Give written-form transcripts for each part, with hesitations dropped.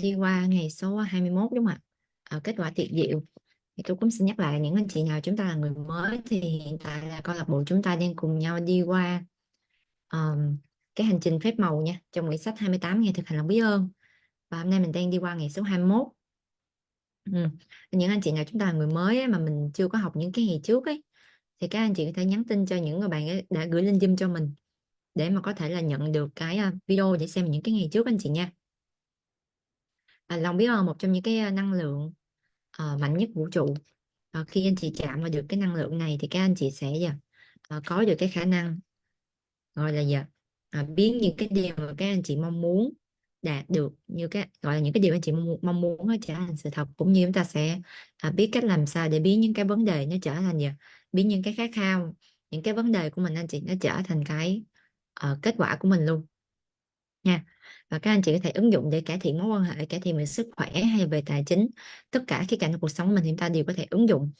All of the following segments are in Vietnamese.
đi qua ngày số 21 đúng không ạ? Kết quả tuyệt diệu. Thì tôi cũng xin nhắc lại những anh chị nào chúng ta là người mới thì hiện tại là câu lạc bộ chúng ta đang cùng nhau đi qua um, cái hành trình phép màu nha, trong quyển sách 28 ngày thực hành lòng biết ơn. Và hôm nay mình đang đi qua ngày số 21. Ừ. Những anh chị nào chúng ta là người mới ấy, mà mình chưa có học những cái ngày trước ấy thì các anh chị có thể nhắn tin cho những người bạn ấy đã gửi link Zoom cho mình để mà có thể là nhận được cái video để xem những cái ngày trước anh chị nha. Lòng biết ơn một trong những cái năng lượng mạnh nhất vũ trụ. Khi anh chị chạm vào được cái năng lượng này thì các anh chị sẽ có được cái khả năng gọi là gì ạ? Biến những cái điều mà các anh chị mong muốn đạt được, như cái gọi là những cái điều anh chị mong muốn nó trở thành sự thật, cũng như chúng ta sẽ biết cách làm sao để biến những cái vấn đề nó trở thành gì ạ? Biến những cái khát khao, những cái vấn đề của mình anh chị nó trở thành cái kết quả của mình luôn nha. Và các anh chị có thể ứng dụng để cải thiện mối quan hệ, cải thiện về sức khỏe hay về tài chính, tất cả khía cạnh của cuộc sống của mình chúng ta đều có thể ứng dụng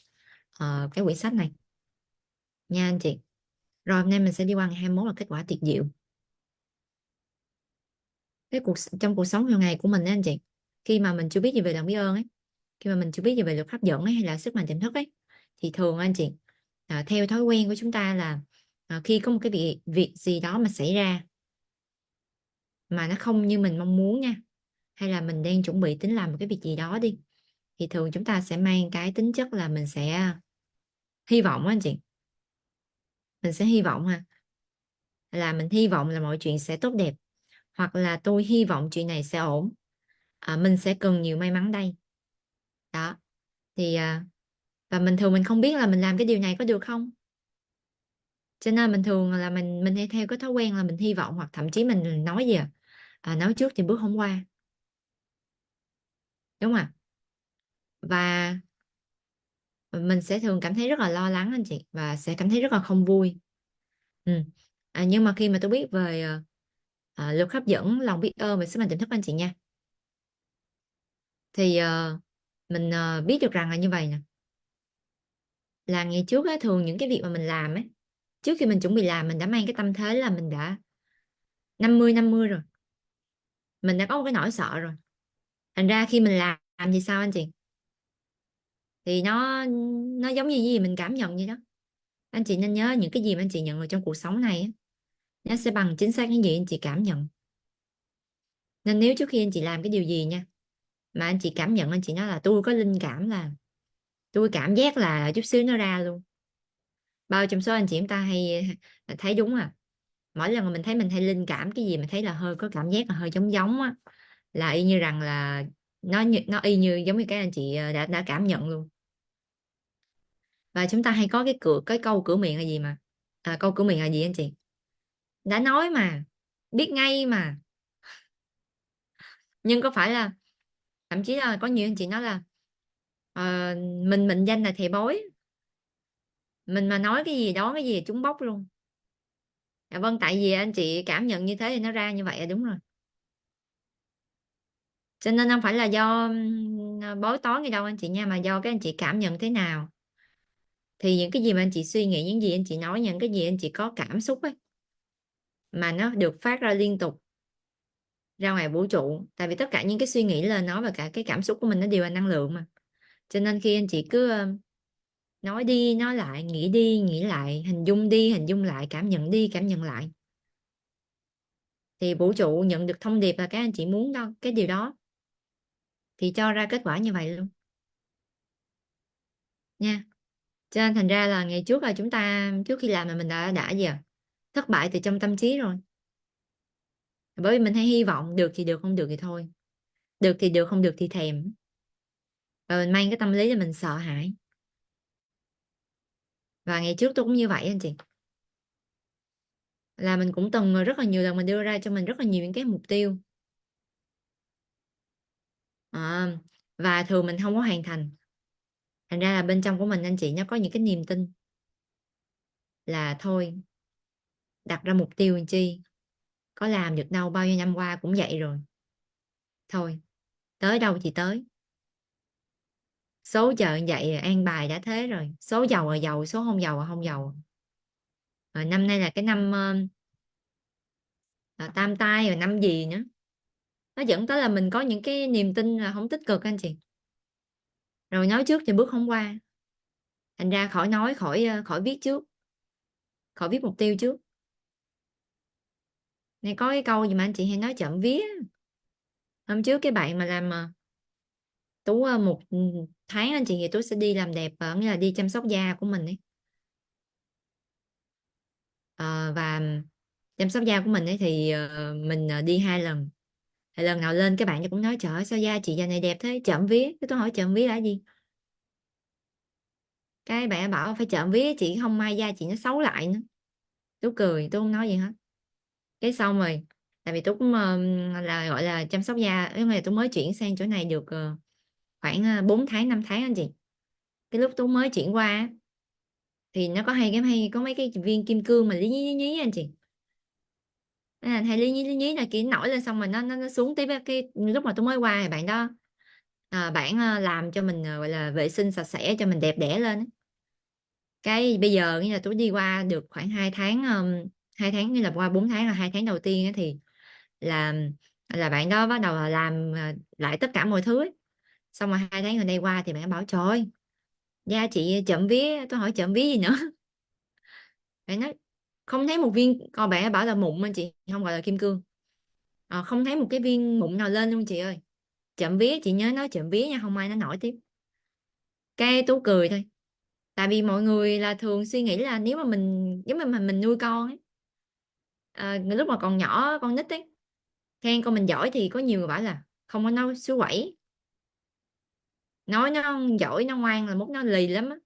cái quyển sách này nha anh chị. Rồi hôm nay mình sẽ đi qua ngày 21 là kết quả tuyệt diệu. Trong cuộc sống hàng ngày của mình á anh chị, khi mà mình chưa biết gì về lòng biết ơn ấy, khi mà mình chưa biết gì về luật hấp dẫn ấy, hay là sức mạnh tiềm thức ấy, thì thường anh chị theo thói quen của chúng ta là khi có một cái việc gì đó mà xảy ra mà nó không như mình mong muốn nha, hay là mình đang chuẩn bị tính làm một cái việc gì đó đi, thì thường chúng ta sẽ mang cái tính chất là mình sẽ hy vọng á anh chị. Mình sẽ hy vọng là mình hy vọng là mọi chuyện sẽ tốt đẹp, hoặc là tôi hy vọng chuyện này sẽ ổn, mình sẽ cần nhiều may mắn đây đó. Thì và mình thường mình không biết là mình làm cái điều này có được không, cho nên mình thường là mình hay theo cái thói quen là mình hy vọng, hoặc thậm chí mình nói gì nói trước thì bước không qua, đúng không ạ? Và mình sẽ thường cảm thấy rất là lo lắng anh chị, và sẽ cảm thấy rất là không vui. Ừ. Nhưng mà khi mà tôi biết về luật hấp dẫn, lòng biết ơn và sức mạnh tiềm thức anh chị nha, thì mình biết được rằng là như vậy nè, là ngày trước á, thường những cái việc mà mình làm ấy, trước khi mình chuẩn bị làm mình đã mang cái tâm thế là mình đã 50/50 rồi, mình đã có một cái nỗi sợ rồi. Thành ra khi mình làm thì sao anh chị, thì nó giống như gì mình cảm nhận vậy đó. Anh chị nên nhớ những cái gì mà anh chị nhận được trong cuộc sống này á, nó sẽ bằng chính xác những gì anh chị cảm nhận. Nên nếu trước khi anh chị làm cái điều gì nha, mà anh chị cảm nhận, anh chị nói là tôi có linh cảm, là tôi cảm giác là chút xíu nó ra luôn. Bao trong số anh chị chúng ta hay thấy đúng mỗi lần mà mình thấy mình hay linh cảm cái gì, mình thấy là hơi có cảm giác là hơi giống giống á, là y như rằng là nó y như giống như cái anh chị đã cảm nhận luôn. Và chúng ta hay có cái câu cửa miệng là gì mà câu cửa miệng là gì anh chị, đã nói mà, biết ngay mà. Nhưng có phải là thậm chí là có nhiều anh chị nói là ờ, mình mệnh danh là thầy bói, mình mà nói cái gì đó cái gì trúng bóc luôn. Vâng, tại vì anh chị cảm nhận như thế thì nó ra như vậy là đúng rồi. Cho nên không phải là do bói toán gì đâu anh chị nha, mà do cái anh chị cảm nhận thế nào. Thì những cái gì mà anh chị suy nghĩ, những gì anh chị nói, những cái gì anh chị có cảm xúc ấy, mà nó được phát ra liên tục ra ngoài vũ trụ. Tại vì tất cả những cái suy nghĩ, lời nói và cả cái cảm xúc của mình nó đều là năng lượng mà. Cho nên khi anh chị cứ nói đi nói lại, nghĩ đi nghĩ lại, hình dung đi hình dung lại, cảm nhận đi cảm nhận lại, thì vũ trụ nhận được thông điệp là các anh chị muốn đâu cái điều đó, thì cho ra kết quả như vậy luôn nha. Cho nên thành ra là ngày trước là chúng ta trước khi làm là mình đã gì thất bại từ trong tâm trí rồi. Bởi vì mình hay hy vọng được thì được, không được thì thôi, được thì được, không được thì thèm, và mình mang cái tâm lý là mình sợ hãi. Và ngày trước tôi cũng như vậy anh chị, là mình cũng từng rất là nhiều lần mình đưa ra cho mình rất là nhiều những cái mục tiêu, à, và thường mình không có hoàn thành. Thành ra là bên trong của mình anh chị nó có những cái niềm tin là thôi, đặt ra mục tiêu làm chi, có làm được đâu, bao nhiêu năm qua cũng vậy rồi, thôi tới đâu thì tới, số trời như vậy an bài đã thế rồi, số giàu là giàu, số không giàu là không giàu. Rồi năm nay là cái năm tam tai, rồi năm gì nữa, nó dẫn tới là mình có những cái niềm tin là không tích cực anh chị, rồi nói trước thì bước không qua, thành ra khỏi nói, khỏi viết trước, khỏi viết mục tiêu trước. Này có cái câu gì mà anh chị hay nói chậm vía. Hôm trước cái bạn mà làm Tú một tháng anh chị, thì Tú sẽ đi làm đẹp, nghĩa là đi chăm sóc da của mình ấy. Và chăm sóc da của mình ấy thì mình đi 2 lần, thì lần nào lên cái bạn cũng nói trời ơi, sao da chị giờ này đẹp thế, chậm vía. Cái tôi hỏi chậm vía là gì, cái bạn bảo phải chậm vía chị, không may da chị nó xấu lại nữa. Tôi cười, tôi không nói gì hết. Cái xong rồi, tại vì tôi cũng là gọi là chăm sóc da,因為tôi mới chuyển sang chỗ này được khoảng 4 tháng 5 tháng anh chị. Cái lúc tôi mới chuyển qua á, thì nó có hay có mấy cái viên kim cương mà lý nhí anh chị. Hay lý nhí là kia nổi lên, xong rồi nó xuống tới cái lúc mà tôi mới qua thì bạn đó bạn làm cho mình gọi là vệ sinh sạch sẽ cho mình đẹp đẽ lên á. Cái bây giờ nghĩa là tôi đi qua được khoảng 2 tháng, 2 tháng, nghĩa là qua 4 tháng là 2 tháng đầu tiên á, thì là là bạn đó bắt đầu là làm lại tất cả mọi thứ ấy. Xong rồi 2 tháng gần đây qua thì bạn bảo trời ơi, da chị chậm vía. Tôi hỏi chậm vía gì nữa. Bạn nói không thấy một viên, còn bạn ấy bảo là mụn anh chị, không gọi là kim cương. Không thấy một cái viên mụn nào lên luôn chị ơi. Chậm vía, chị nhớ nói chậm vía nha, không ai nó nổi tiếp. Cái Tú cười thôi, tại vì mọi người là thường suy nghĩ là nếu mà mình giống như mình nuôi con ấy, lúc mà còn nhỏ con nít ấy, khen con mình giỏi thì có nhiều người bảo là không có nói suối quẩy, nói nó giỏi nó ngoan là mốt nó lì lắm á,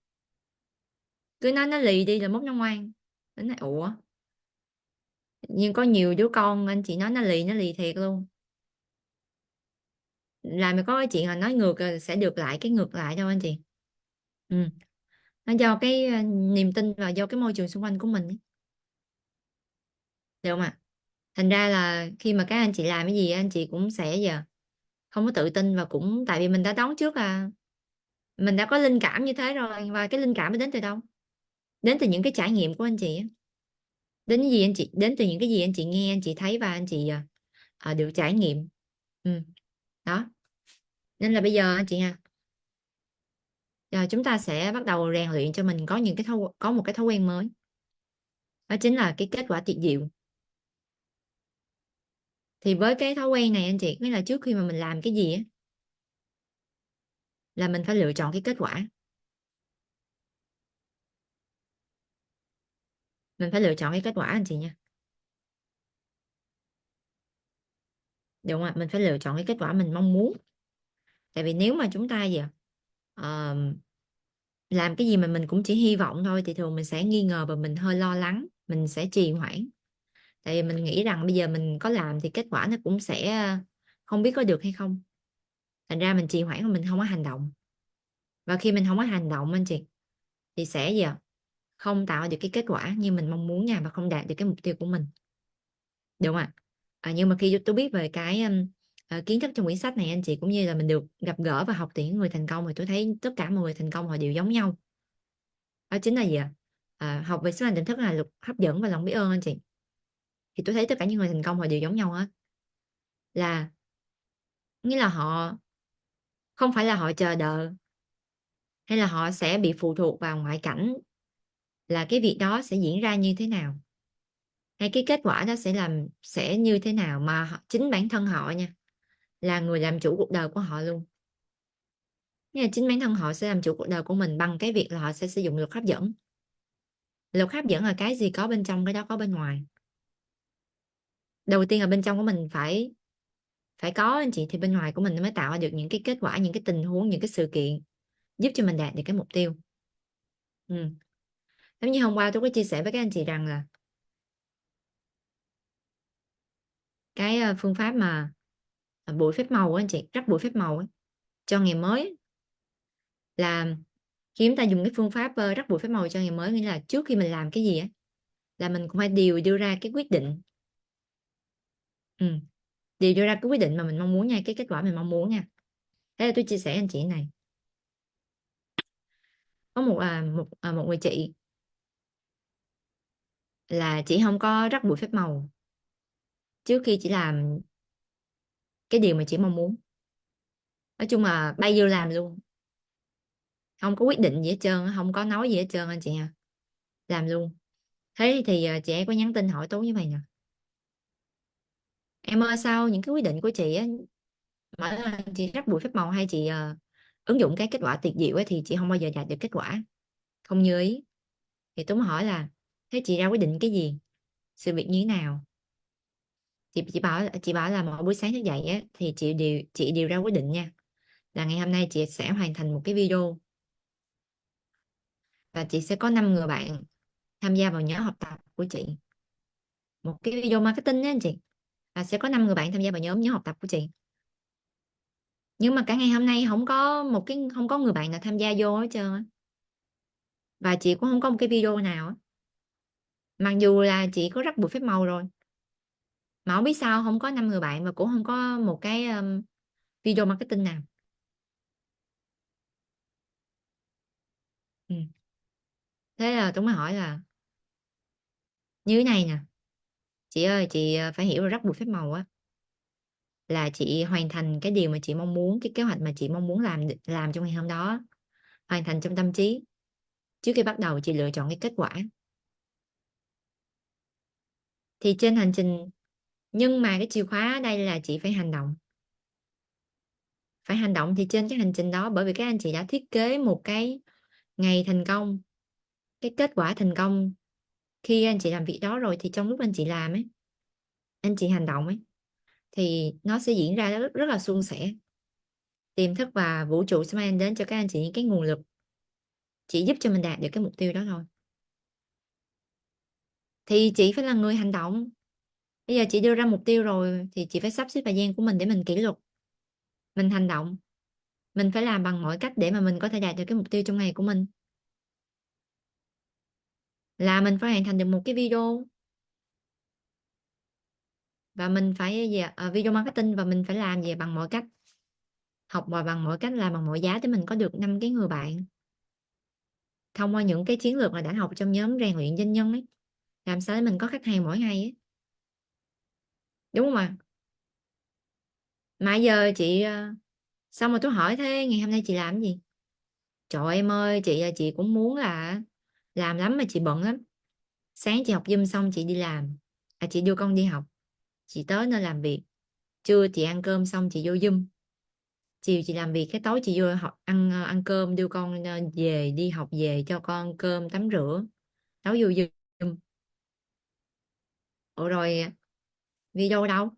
cứ nói nó lì đi là mốt nó ngoan. Nó nói ủa, nhưng có nhiều đứa con anh chị nói nó lì thiệt luôn. Làm có cái chuyện là nói ngược là sẽ được lại cái ngược lại đâu anh chị. Ừ. Nó do cái niềm tin và do cái môi trường xung quanh của mình ấy. Được không ạ? Thành ra là khi mà các anh chị làm cái gì anh chị cũng sẽ giờ không có tự tin, và cũng tại vì mình đã đoán trước là mình đã có linh cảm như thế rồi, và cái linh cảm nó đến từ đâu? Đến từ những cái trải nghiệm của anh chị á. Đến cái gì anh chị, đến từ những cái gì anh chị nghe, anh chị thấy và anh chị được trải nghiệm. Ừ. Đó, nên là bây giờ anh chị ha, chúng ta sẽ bắt đầu rèn luyện cho mình có những có một cái thói quen mới, đó chính là cái kết quả tuyệt diệu. Thì với cái thói quen này anh chị, nghĩa là trước khi mà mình làm cái gì á, là mình phải lựa chọn cái kết quả. Mình phải lựa chọn cái kết quả anh chị nha. Đúng không ạ? Mình phải lựa chọn cái kết quả mình mong muốn. Tại vì nếu mà chúng ta gì ạ? Ờ, làm cái gì mà mình cũng chỉ hy vọng thôi thì thường mình sẽ nghi ngờ và mình hơi lo lắng, mình sẽ trì hoãn. Tại vì mình nghĩ rằng bây giờ mình có làm thì kết quả nó cũng sẽ không biết có được hay không. Thành ra mình trì hoãn và mình không có hành động. Và khi mình không có hành động anh chị, thì sẽ gì ạ? Không tạo được cái kết quả như mình mong muốn nha, và không đạt được cái mục tiêu của mình. Đúng không ạ? Nhưng mà khi tôi biết về cái kiến thức trong quyển sách này anh chị, cũng như là mình được gặp gỡ và học từ những người thành công, thì tôi thấy tất cả mọi người thành công họ đều giống nhau. Đó chính là gì ạ? Học về sức mạnh tiềm thức là luật hấp dẫn và lòng biết ơn anh chị. Thì tôi thấy tất cả những người thành công họ đều giống nhau hết, là nghĩa là họ không phải là họ chờ đợi, hay là họ sẽ bị phụ thuộc vào ngoại cảnh, là cái việc đó sẽ diễn ra như thế nào, hay cái kết quả đó sẽ như thế nào, mà chính bản thân họ nha, là người làm chủ cuộc đời của họ luôn. Nghĩa là chính bản thân họ sẽ làm chủ cuộc đời của mình bằng cái việc là họ sẽ sử dụng luật hấp dẫn. Luật hấp dẫn là cái gì có bên trong cái đó có bên ngoài. Đầu tiên là bên trong của mình phải phải có anh chị, thì bên ngoài của mình nó mới tạo ra được những cái kết quả, những cái tình huống, những cái sự kiện giúp cho mình đạt được cái mục tiêu. Ừ. Giống như hôm qua tôi có chia sẻ với các anh chị rằng là cái phương pháp mà bụi phép màu á anh chị, rắc bụi phép màu ấy, cho ngày mới, là khi chúng ta dùng cái phương pháp rắc bụi phép màu cho ngày mới, nghĩa là trước khi mình làm cái gì á, là mình cũng phải đều đưa ra cái quyết định. Ừ. Đều đưa ra cái quyết định mà mình mong muốn nha, cái kết quả mình mong muốn nha. Thế là tôi chia sẻ anh chị này, có một người chị, là chị không có rắc bụi phép màu trước khi chị làm cái điều mà chị mong muốn. Nói chung là bay vô làm luôn, không có quyết định gì hết trơn, không có nói gì hết trơn anh chị à, làm luôn. Thế thì chị ấy có nhắn tin hỏi Tú như vậy nè: em ơi, sao những cái quyết định của chị á, mỗi lần chị rắc bụi phép màu hay chị ứng dụng cái kết quả tuyệt diệu ấy, thì chị không bao giờ đạt được kết quả, không như ý. Thì Tú mới hỏi là thế chị ra quyết định cái gì, sự việc như thế nào. Chị bảo là mỗi buổi sáng thức dậy á thì chị đều ra quyết định nha, là ngày hôm nay chị sẽ hoàn thành một cái video, và chị sẽ có 5 người bạn tham gia vào nhóm học tập của chị, một cái video marketing đó anh chị, là sẽ có 5 người bạn tham gia vào nhóm nhóm học tập của chị. Nhưng mà cả ngày hôm nay không có người bạn nào tham gia vô hết trơn á, và chị cũng không có một cái video nào á, mặc dù là chị có rất bộ phép màu rồi, mà không biết sao không có 5 người bạn và cũng không có một cái video marketing nào. Ừ. Thế là tôi mới hỏi là như thế này nè, chị ơi, chị phải hiểu là rất bộ phép màu á, là chị hoàn thành cái điều mà chị mong muốn, cái kế hoạch mà chị mong muốn làm trong ngày hôm đó, hoàn thành trong tâm trí, trước khi bắt đầu chị lựa chọn cái kết quả. Thì trên hành trình, nhưng mà cái chìa khóa ở đây là chị phải hành động. Phải hành động thì trên cái hành trình đó, bởi vì các anh chị đã thiết kế một cái ngày thành công, cái kết quả thành công khi anh chị làm việc đó rồi, thì trong lúc anh chị làm ấy, anh chị hành động ấy, thì nó sẽ diễn ra rất là suôn sẻ. Tiềm thức và vũ trụ sẽ mang đến cho các anh chị những cái nguồn lực chỉ giúp cho mình đạt được cái mục tiêu đó thôi. Thì chị phải là người hành động. Bây giờ chị đưa ra mục tiêu rồi thì chị phải sắp xếp thời gian của mình để mình kỷ luật, mình hành động, mình phải làm bằng mọi cách để mà mình có thể đạt được cái mục tiêu trong ngày của mình, là mình phải hoàn thành được một cái video, và mình phải video marketing, và mình phải làm gì bằng mọi cách, học và bằng mọi cách, làm bằng mọi giá để mình có được 5 cái người bạn, thông qua những cái chiến lược mà đã học trong nhóm rèn luyện doanh nhân ấy, làm sao để mình có khách hàng mỗi ngày ấy, đúng không ạ? Mà giờ chị xong rồi tôi hỏi thế ngày hôm nay chị làm cái gì. Trời ơi, em ơi, chị cũng muốn là làm lắm mà chị bận lắm. Sáng chị học Zoom xong chị đi làm, chị đưa con đi học, chị tới nơi làm việc, trưa chị ăn cơm xong chị vô Zoom, chiều chị làm việc, cái tối chị vô học ăn cơm, đưa con về đi học, về cho con cơm tắm rửa, nấu vô Zoom. Ủa rồi video đâu?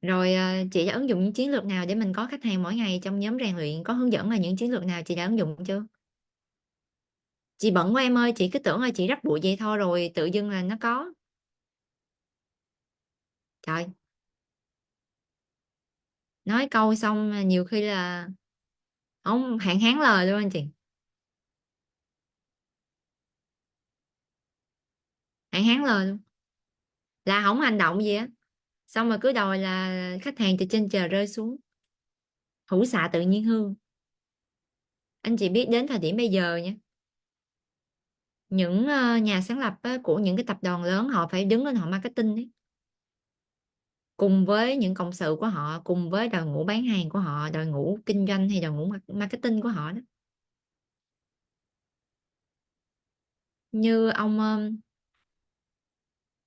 Rồi chị đã ứng dụng những chiến lược nào để mình có khách hàng mỗi ngày trong nhóm rèn luyện, có hướng dẫn là những chiến lược nào chị đã ứng dụng chưa? Chị bận quá em ơi, chị cứ tưởng là chị rắc bụi vậy thôi rồi tự dưng là nó có. Trời, nói câu xong nhiều khi là không hạn hán lời luôn anh chị, hạn hán lời luôn, là không hành động gì á, xong rồi cứ đòi là khách hàng từ trên trời rơi xuống, hữu xạ tự nhiên hư. Anh chị biết đến thời điểm bây giờ nha, những nhà sáng lập á, của những cái tập đoàn lớn họ phải đứng lên họ marketing ấy, cùng với những cộng sự của họ, cùng với đội ngũ bán hàng của họ, đội ngũ kinh doanh hay đội ngũ marketing của họ đó. Như ông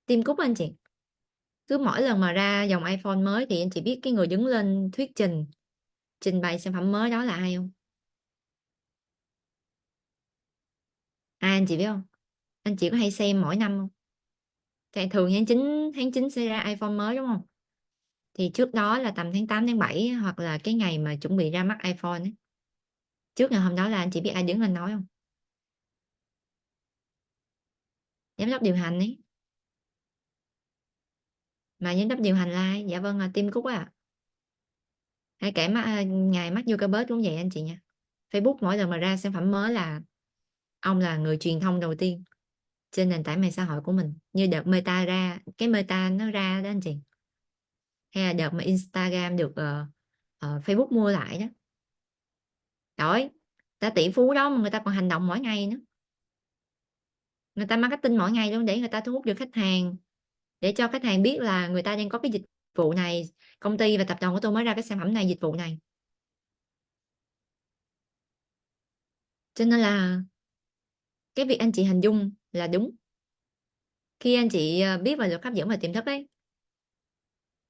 Tim Cook anh chị, cứ mỗi lần mà ra dòng iPhone mới thì anh chị biết cái người đứng lên thuyết trình, trình bày sản phẩm mới đó là ai không? Anh chị biết không? Anh chị có hay xem mỗi năm không? Tại thường tháng 9 sẽ ra iPhone mới đúng không? Thì trước đó là tầm tháng 8 tháng 7 hoặc là cái ngày mà chuẩn bị ra mắt iPhone ấy, trước ngày hôm đó là anh chị biết ai đứng lên nói không? Giám đốc điều hành ấy. Mà giám đốc điều hành là ai? Dạ vâng, là Tim Cook à. Hay kể ngài Mark Zuckerberg cũng vậy anh chị nha. Facebook mỗi lần mà ra sản phẩm mới là ông là người truyền thông đầu tiên trên nền tảng mạng xã hội của mình, như đợt Meta ra, cái Meta nó ra đó anh chị, hay là đợt mà Instagram được Facebook mua lại đó. Trời, ta tỷ phú đó mà người ta còn hành động mỗi ngày nữa, người ta marketing mỗi ngày luôn để người ta thu hút được khách hàng, để cho khách hàng biết là người ta đang có cái dịch vụ này, công ty và tập đoàn của tôi mới ra cái sản phẩm này, dịch vụ này. Cho nên là cái việc anh chị hình dung là đúng. Khi anh chị biết về luật hấp dẫn và tiềm thức ấy,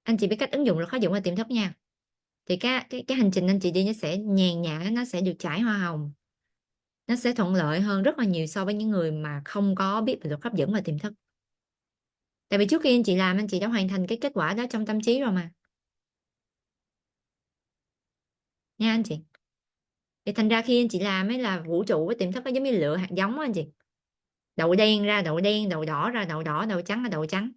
anh chị biết cách ứng dụng luật hấp dẫn và tiềm thức nha, thì cái hành trình anh chị đi nó sẽ nhàn nhã, nó sẽ được trải hoa hồng, nó sẽ thuận lợi hơn rất là nhiều so với những người mà không có biết về luật hấp dẫn và tiềm thức. Tại vì trước khi anh chị làm, anh chị đã hoàn thành cái kết quả đó trong tâm trí rồi mà, nha anh chị. Thì thành ra khi anh chị làm ấy, là vũ trụ với tiềm thức nó giống như lựa hạt giống á anh chị. Đậu đen ra đậu đen, đậu đỏ ra đậu đỏ, đậu trắng ra đậu trắng,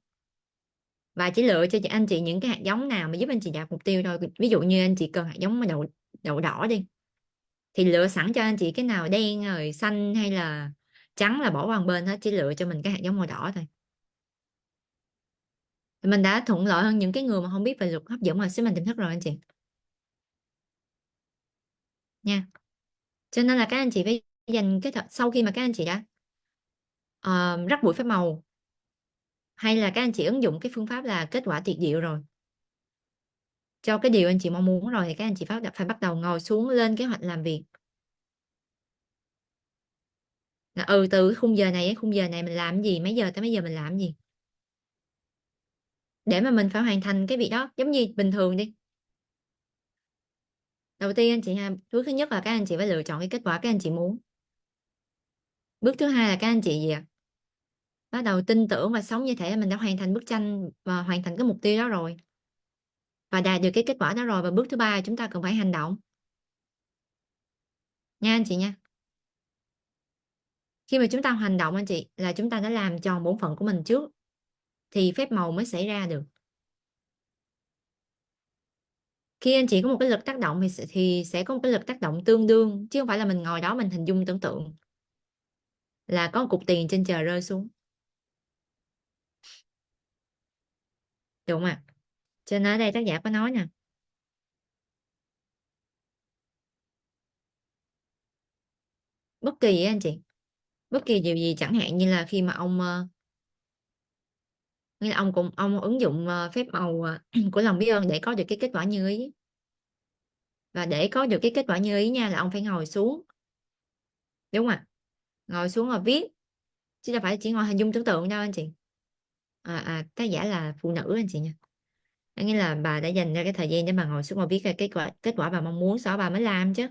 và chỉ lựa cho anh chị những cái hạt giống nào mà giúp anh chị đạt mục tiêu thôi. Ví dụ như anh chị cần hạt giống mà đậu đậu đỏ đi, thì lựa sẵn cho anh chị cái nào đen rồi xanh hay là trắng là bỏ qua một bên hết, chỉ lựa cho mình cái hạt giống màu đỏ thôi. Thì mình đã thuận lợi hơn những cái người mà không biết về luật hấp dẫn và sức mạnh tiềm thức rồi anh chị nha. Cho nên là các anh chị phải dành sau khi mà các anh chị đã rắc bụi phép màu, hay là các anh chị ứng dụng cái phương pháp là kết quả tuyệt diệu rồi cho cái điều anh chị mong muốn rồi, thì các anh chị phải bắt đầu ngồi xuống lên kế hoạch làm việc. Là từ cái khung giờ này đến khung giờ này mình làm cái gì, mấy giờ tới mấy giờ mình làm cái gì, để mà mình phải hoàn thành cái việc đó. Giống như bình thường đi, đầu tiên anh chị bước thứ nhất là các anh chị phải lựa chọn cái kết quả các anh chị muốn. Bước thứ hai là các anh chị gì ạ, bắt đầu tin tưởng và sống như thể mình đã hoàn thành bức tranh và hoàn thành cái mục tiêu đó rồi, và đạt được cái kết quả đó rồi. Và bước thứ ba là chúng ta cần phải hành động, nha anh chị nha. Khi mà chúng ta hành động anh chị, là chúng ta đã làm tròn bổn phận của mình trước, thì phép màu mới xảy ra được. Khi anh chị có một cái lực tác động thì sẽ có một cái lực tác động tương đương, chứ không phải là mình ngồi đó mình hình dung tưởng tượng là có một cục tiền trên trời rơi xuống, đúng không ạ? Cho nên ở đây tác giả có nói nè, bất kỳ anh chị, bất kỳ điều gì, chẳng hạn như là khi mà ông nghĩa là ông ứng dụng phép màu của lòng biết ơn để có được cái kết quả như ý. Và để có được cái kết quả như ý nha, là ông phải ngồi xuống, đúng không ạ? Ngồi xuống và viết, chứ đâu phải chỉ ngồi hình dung tưởng tượng đâu anh chị. Tác giả là phụ nữ anh chị nha. Nghĩa là bà đã dành ra cái thời gian để bà ngồi xuống và viết ra kết quả bà mong muốn, sau đó bà mới làm chứ.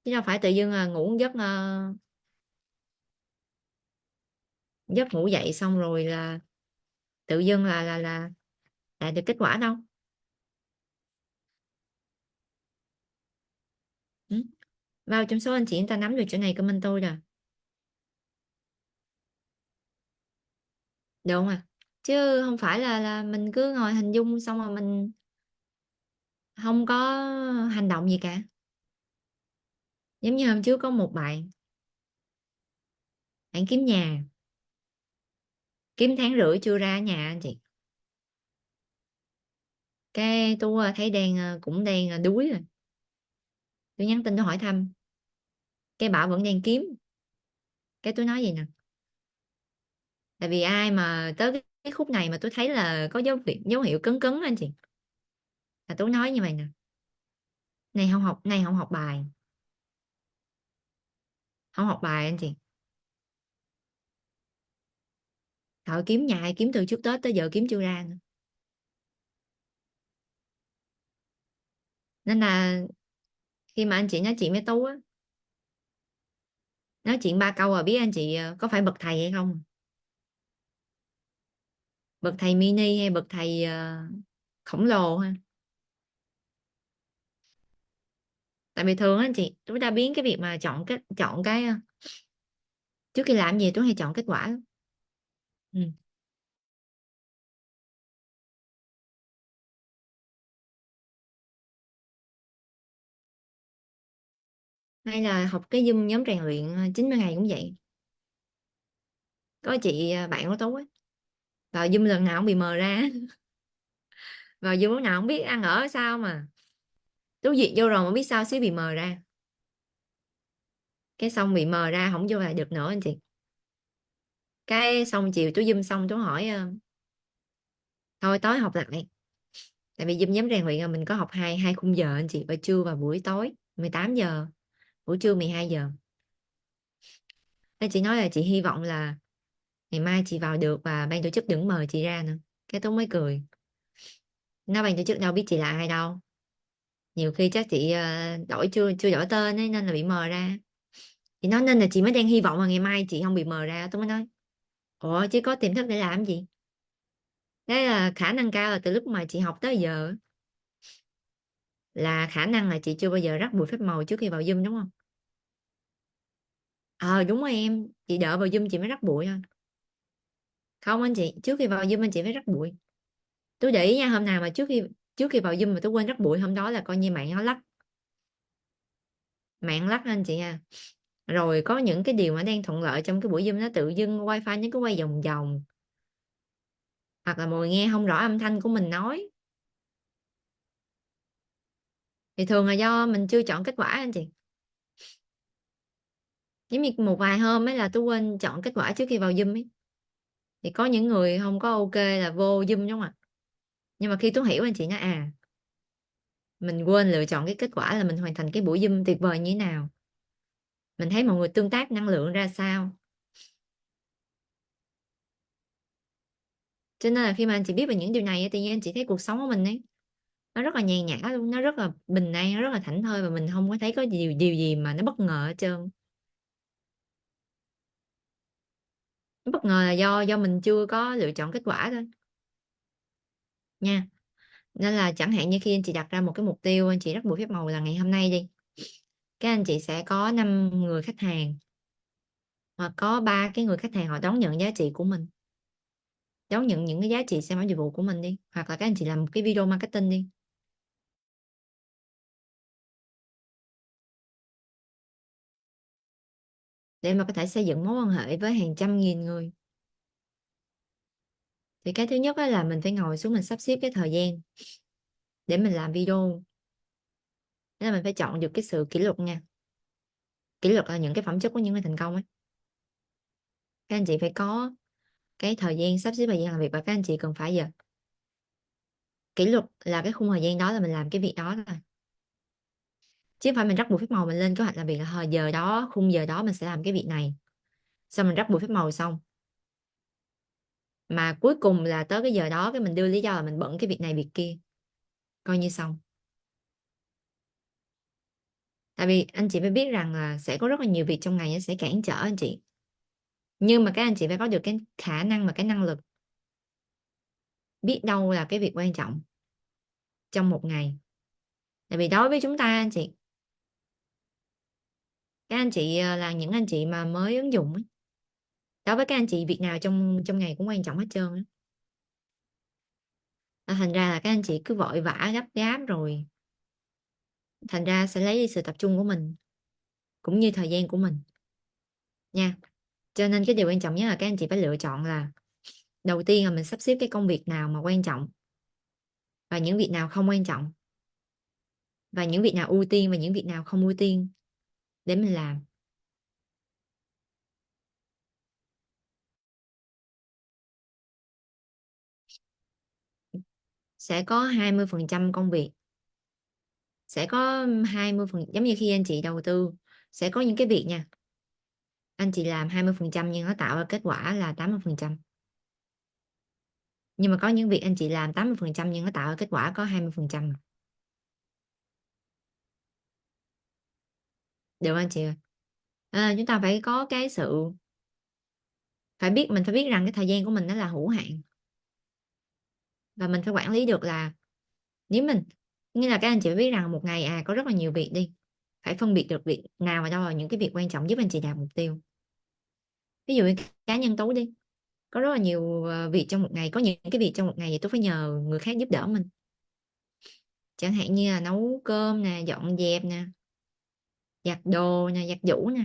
Chứ đâu phải tự dưng ngủ một giấc giấc ngủ dậy xong rồi là tự dưng là đạt được kết quả đâu. Ừ. Vào trong số anh chị người ta nắm được chỗ này comment tôi rồi, được không à? Chứ không phải là mình cứ ngồi hình dung xong rồi mình không có hành động gì cả. Giống như hôm trước có một bạn kiếm nhà, kiếm tháng rưỡi chưa ra nhà anh chị. Cái tôi thấy cũng đang đuối rồi, tôi nhắn tin tôi hỏi thăm, cái bảo vẫn đang kiếm. Cái tôi nói gì nè, tại vì ai mà tới cái khúc này mà tôi thấy là có dấu hiệu cấn cấn anh chị, là tôi nói như vậy nè, này không học bài, không học bài anh chị. Thợ kiếm nhà kiếm từ trước Tết tới giờ kiếm chưa ra nữa. Nên là khi mà anh chị nói chuyện với Tú á, nói chuyện ba câu rồi biết anh chị có phải bậc thầy hay không. Bậc thầy mini hay bậc thầy khổng lồ ha. Tại vì thường á anh chị, tôi đã biến cái việc mà chọn cái trước khi làm gì tôi hay chọn kết quả lắm. Ừ. Hay là học cái Zoom nhóm rèn luyện 90 ngày cũng vậy. Có chị bạn của Tú ấy, vào Zoom lần nào cũng bị mờ ra. Vào Zoom lúc nào không biết ăn ở sao mà Tú duyệt vô rồi mà biết sao xíu bị mờ ra, cái xong bị mờ ra không vô lại được nữa anh chị. Cái xong chiều tôi zoom xong tôi hỏi thôi tối học lại, tại vì zoom nhóm rèn luyện là mình có học hai hai khung giờ anh chị, buổi trưa và buổi tối 18 giờ, buổi trưa 12 giờ. Nên chị nói là chị hy vọng là ngày mai chị vào được và ban tổ chức đừng mời chị ra nữa. Cái tôi mới cười, nó ban tổ chức đâu biết chị là ai đâu, nhiều khi chắc chị đổi chưa chưa đổi tên ấy, nên là bị mờ ra. Chị nói nên là chị mới đang hy vọng là ngày mai chị không bị mờ ra. Tôi mới nói ủa chứ có tiềm thức để làm gì. Thế là khả năng cao là từ lúc mà chị học tới giờ là khả năng là chị chưa bao giờ rắc bụi phép màu trước khi vào Zoom đúng không? Đúng rồi em, chị đợi vào Zoom chị mới rắc bụi thôi. Không anh chị, trước khi vào Zoom anh chị phải rắc bụi. Tôi để ý nha, hôm nào mà trước khi vào Zoom mà tôi quên rắc bụi, hôm đó là coi như mạng nó lắc. Mạng lắc anh chị à. Rồi có những cái điều mà đang thuận lợi trong cái buổi Zoom nó tự dưng wifi nó cứ quay vòng vòng, hoặc là mọi người nghe không rõ âm thanh của mình nói, thì thường là do mình chưa chọn kết quả anh chị. Giống như một vài hôm ấy là tôi quên chọn kết quả trước khi vào Zoom ấy, thì có những người không có ok là vô Zoom đúng không ạ. Nhưng mà khi tôi hiểu anh chị nói mình quên lựa chọn cái kết quả là mình hoàn thành cái buổi Zoom tuyệt vời như thế nào, mình thấy mọi người tương tác năng lượng ra sao. Cho nên là khi mà anh chị biết về những điều này thì anh chị thấy cuộc sống của mình ấy nó rất là nhàn nhã luôn, nó rất là bình an, nó rất là thảnh thơi, và mình không có thấy có điều điều gì mà nó bất ngờ hết trơn. Nó bất ngờ là do mình chưa có lựa chọn kết quả thôi nha. Nên là chẳng hạn như khi anh chị đặt ra một cái mục tiêu, anh chị rất buổi phép màu là ngày hôm nay đi, cái anh chị sẽ có 5 người khách hàng, hoặc có ba cái người khách hàng họ đón nhận giá trị của mình, đón nhận những cái giá trị sản phẩm dịch vụ của mình đi, hoặc là các anh chị làm một cái video marketing đi, để mà có thể xây dựng mối quan hệ với hàng trăm nghìn người. Thì cái thứ nhất á là mình phải ngồi xuống mình sắp xếp cái thời gian để mình làm video. Thế là mình phải chọn được cái sự kỷ luật nha. Kỷ luật là những cái phẩm chất của những người thành công ấy. Các anh chị phải có cái thời gian, sắp xếp thời gian làm việc, và các anh chị cần phải giờ kỷ luật là cái khung thời gian đó là mình làm cái việc đó thôi, chứ không phải mình rắc buộc phép màu mình lên kế hoạch làm việc là giờ đó khung giờ đó mình sẽ làm cái việc này, xong mình rắc buộc phép màu xong mà cuối cùng là tới cái giờ đó cái mình đưa lý do là mình bận cái việc này việc kia, coi như xong. Tại vì anh chị phải biết rằng là sẽ có rất là nhiều việc trong ngày nó sẽ cản trở anh chị, nhưng mà các anh chị phải có được cái khả năng và cái năng lực biết đâu là cái việc quan trọng trong một ngày. Tại vì đối với chúng ta anh chị, các anh chị là những anh chị mà mới ứng dụng ấy, đối với các anh chị việc nào trong trong ngày cũng quan trọng hết trơn á. Thành ra là các anh chị cứ vội vã gấp gáp rồi thành ra sẽ lấy đi sự tập trung của mình cũng như thời gian của mình nha. Cho nên cái điều quan trọng nhất là các anh chị phải lựa chọn là đầu tiên là mình sắp xếp cái công việc nào mà quan trọng và những việc nào không quan trọng, và những việc nào ưu tiên và những việc nào không ưu tiên để mình làm. Sẽ có 20% công việc, sẽ có 20 phần, giống như khi anh chị đầu tư sẽ có những cái việc nha, anh chị làm 20% nhưng nó tạo ra kết quả là 80%. Nhưng mà có những việc anh chị làm 80% nhưng nó tạo ra kết quả có 20%. Được anh chị ơi. Chúng ta phải có cái sự phải biết, mình phải biết rằng cái thời gian của mình nó là hữu hạn, và mình phải quản lý được là nếu mình, như là các anh chị phải biết rằng một ngày có rất là nhiều việc đi, phải phân biệt được việc nào và đâu là những cái việc quan trọng giúp anh chị đạt mục tiêu. Ví dụ như cá nhân Tú đi, có rất là nhiều việc trong một ngày, có những cái việc trong một ngày thì tôi phải nhờ người khác giúp đỡ mình, chẳng hạn như là nấu cơm nè, dọn dẹp nè, giặt đồ nè, giặt giũ nè,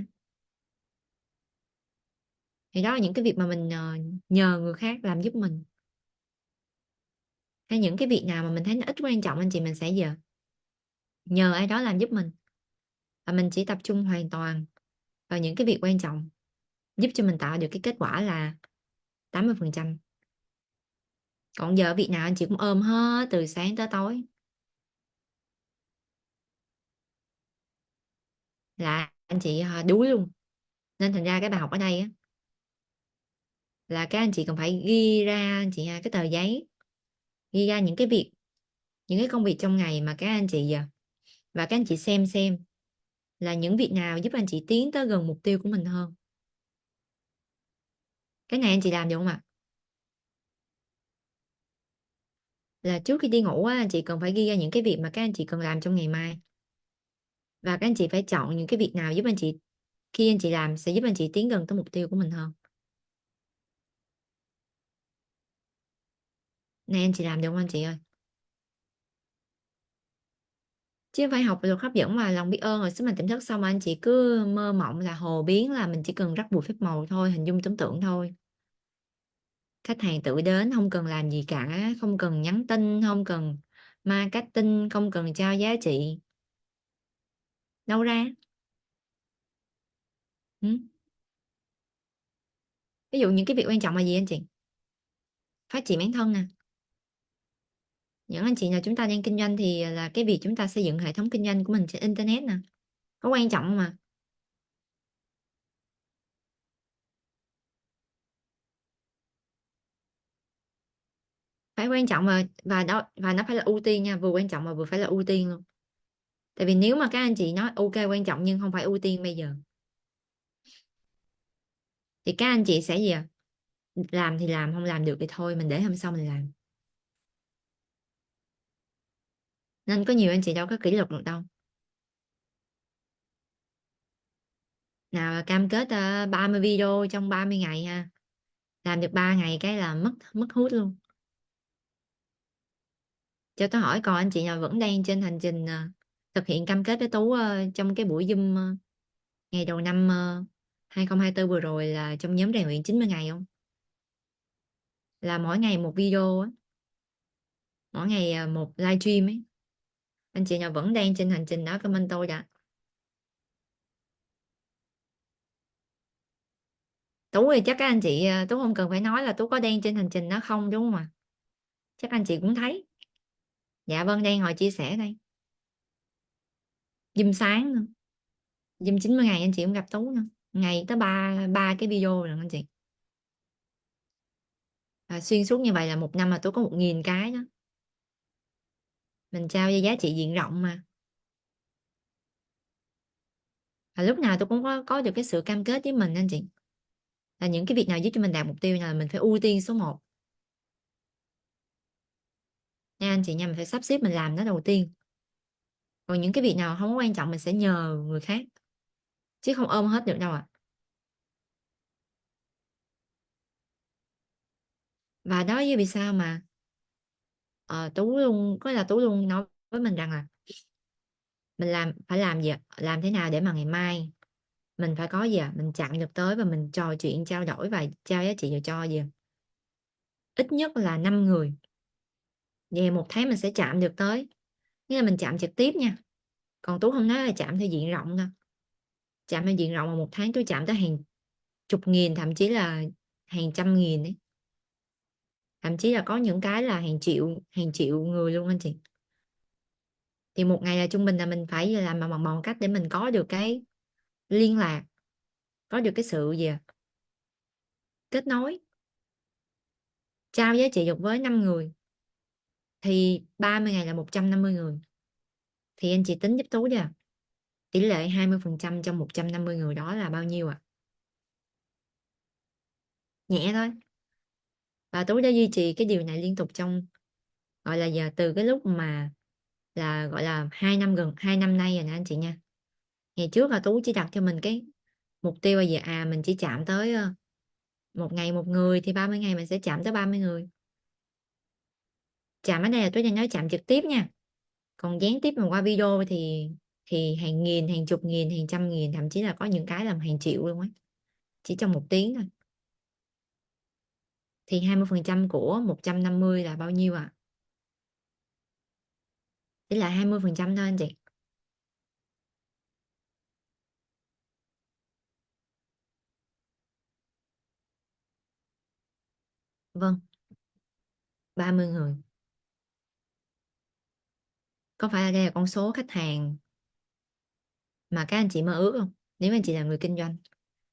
thì đó là những cái việc mà mình nhờ người khác làm giúp mình. Hay những cái việc nào mà mình thấy nó ít quan trọng anh chị, mình sẽ nhờ ai đó làm giúp mình, và mình chỉ tập trung hoàn toàn vào những cái việc quan trọng, giúp cho mình tạo được cái kết quả là 80%. Còn giờ việc nào anh chị cũng ôm hết từ sáng tới tối, là anh chị đuối luôn. Nên thành ra cái bài học ở đây á, là các anh chị cần phải ghi ra anh chị cái tờ giấy, ghi ra những cái việc, những cái công việc trong ngày mà các anh chị giờ, và các anh chị xem là những việc nào giúp anh chị tiến tới gần mục tiêu của mình hơn. Cái này anh chị làm được không ạ? Là trước khi đi ngủ á, anh chị cần phải ghi ra những cái việc mà các anh chị cần làm trong ngày mai, và các anh chị phải chọn những cái việc nào giúp anh chị, khi anh chị làm sẽ giúp anh chị tiến gần tới mục tiêu của mình hơn. Này anh chị làm được không anh chị ơi? Chứ không phải học luật hấp dẫn và lòng biết ơn rồi sức mạnh tiềm thức xong mà anh chị cứ mơ mộng là hồ biến là mình chỉ cần rắc bụi phép màu thôi, hình dung tưởng tượng thôi. Khách hàng tự đến, không cần làm gì cả, không cần nhắn tin, không cần marketing, không cần trao giá trị. Đâu ra? Ừ? Ví dụ những cái việc quan trọng là gì anh chị? Phát triển bản thân nè. Những anh chị nào chúng ta đang kinh doanh thì là cái việc chúng ta xây dựng hệ thống kinh doanh của mình trên internet nè. Có quan trọng không mà? Phải quan trọng, và đó, và nó phải là ưu tiên nha, vừa quan trọng mà vừa phải là ưu tiên luôn. Tại vì nếu mà các anh chị nói ok quan trọng nhưng không phải ưu tiên bây giờ, thì các anh chị sẽ gì à? Làm thì làm, không làm được thì thôi mình để hôm sau mình làm. Nên có nhiều anh chị đâu có kỷ luật được đâu. Nào là cam kết 30 video trong 30 ngày ha, làm được 3 ngày cái là mất mất hút luôn. Cho tôi hỏi còn anh chị nào vẫn đang trên hành trình thực hiện cam kết với Tú trong cái buổi Zoom ngày đầu năm 2024 vừa rồi, là trong nhóm rèn luyện 90 ngày không? Là mỗi ngày một video á, mỗi ngày một live stream ấy. Anh chị nào vẫn đang trên hành trình đó comment tôi đã. Tú thì chắc các anh chị Tú không cần phải nói là Tú có đang trên hành trình đó không, đúng không ạ? Chắc anh chị cũng thấy. Dạ vâng, đang ngồi chia sẻ đây. Zoom sáng nữa. Zoom 90 ngày anh chị cũng gặp Tú nữa. Ngày tới ba ba cái video rồi anh chị. Xuyên suốt như vậy là một năm mà Tú có 1.000 cái đó. Mình trao ra giá trị diện rộng mà. Và lúc nào tôi cũng có được cái sự cam kết với mình anh chị. Là những cái việc nào giúp cho mình đạt mục tiêu là mình phải ưu tiên số một. Nha anh chị nha, mình phải sắp xếp mình làm nó đầu tiên. Còn những cái việc nào không có quan trọng mình sẽ nhờ người khác. Chứ không ôm hết được đâu ạ. Và đó với vì sao mà Tú luôn có là Tú luôn nói với mình rằng là mình làm phải làm gì ạ? Làm thế nào để mà ngày mai mình phải có gì ạ? Mình chặn được tới và mình trò chuyện trao đổi và trao giá trị cho gì ạ? Ít nhất là 5 người. Về một tháng mình sẽ chạm được tới, nghĩa là mình chạm trực tiếp nha. Còn Tú không nói là chạm theo diện rộng đâu. Chạm theo diện rộng mà một tháng Tú chạm tới hàng chục nghìn, thậm chí là hàng trăm nghìn ấy. Thậm chí là có những cái là hàng triệu người luôn anh chị. Thì một ngày là trung bình là mình phải làm bằng cách để mình có được cái liên lạc, có được cái sự gì kết nối, trao giá trị được với 5 người, thì 30 ngày là 150 người. Thì anh chị tính giúp Tú đi à, tỷ lệ 20% trong 150 người đó là bao nhiêu ạ? Nhẹ thôi. Và Tú đã duy trì cái điều này liên tục trong, gọi là giờ từ cái lúc mà là gọi là 2 năm, gần 2 năm nay rồi nè anh chị nha. Ngày trước là Tú chỉ đặt cho mình cái mục tiêu là gì mình chỉ chạm tới một ngày một người, thì 30 ngày mình sẽ chạm tới 30 người. Chạm ở đây là Tú đang nói chạm trực tiếp nha. Còn gián tiếp mà qua video thì hàng nghìn, hàng chục nghìn, hàng trăm nghìn, thậm chí là có những cái làm hàng triệu luôn á, chỉ trong 1 tiếng thôi. Thì 20% của 150 là bao nhiêu ạ? Chỉ là 20% thôi anh chị. Vâng, 30 người. Có phải là đây là con số khách hàng mà các anh chị mơ ước không? Nếu anh chị là người kinh doanh,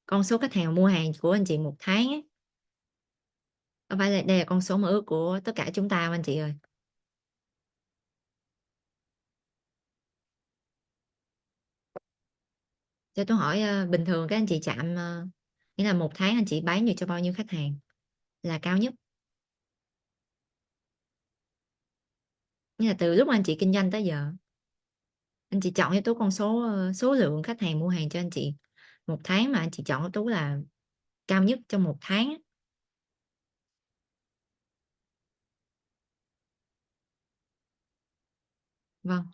con số khách hàng mua hàng của anh chị một tháng ấy, có phải là đây là con số mơ ước của tất cả chúng ta không anh chị ơi? Cho tôi hỏi bình thường các anh chị chạm nghĩa là một tháng anh chị bán được cho bao nhiêu khách hàng là cao nhất? Nghĩa là từ lúc anh chị kinh doanh tới giờ, anh chị chọn cho tôi con số số lượng khách hàng mua hàng cho anh chị một tháng mà anh chị chọn cho tôi là cao nhất trong một tháng á. Vâng,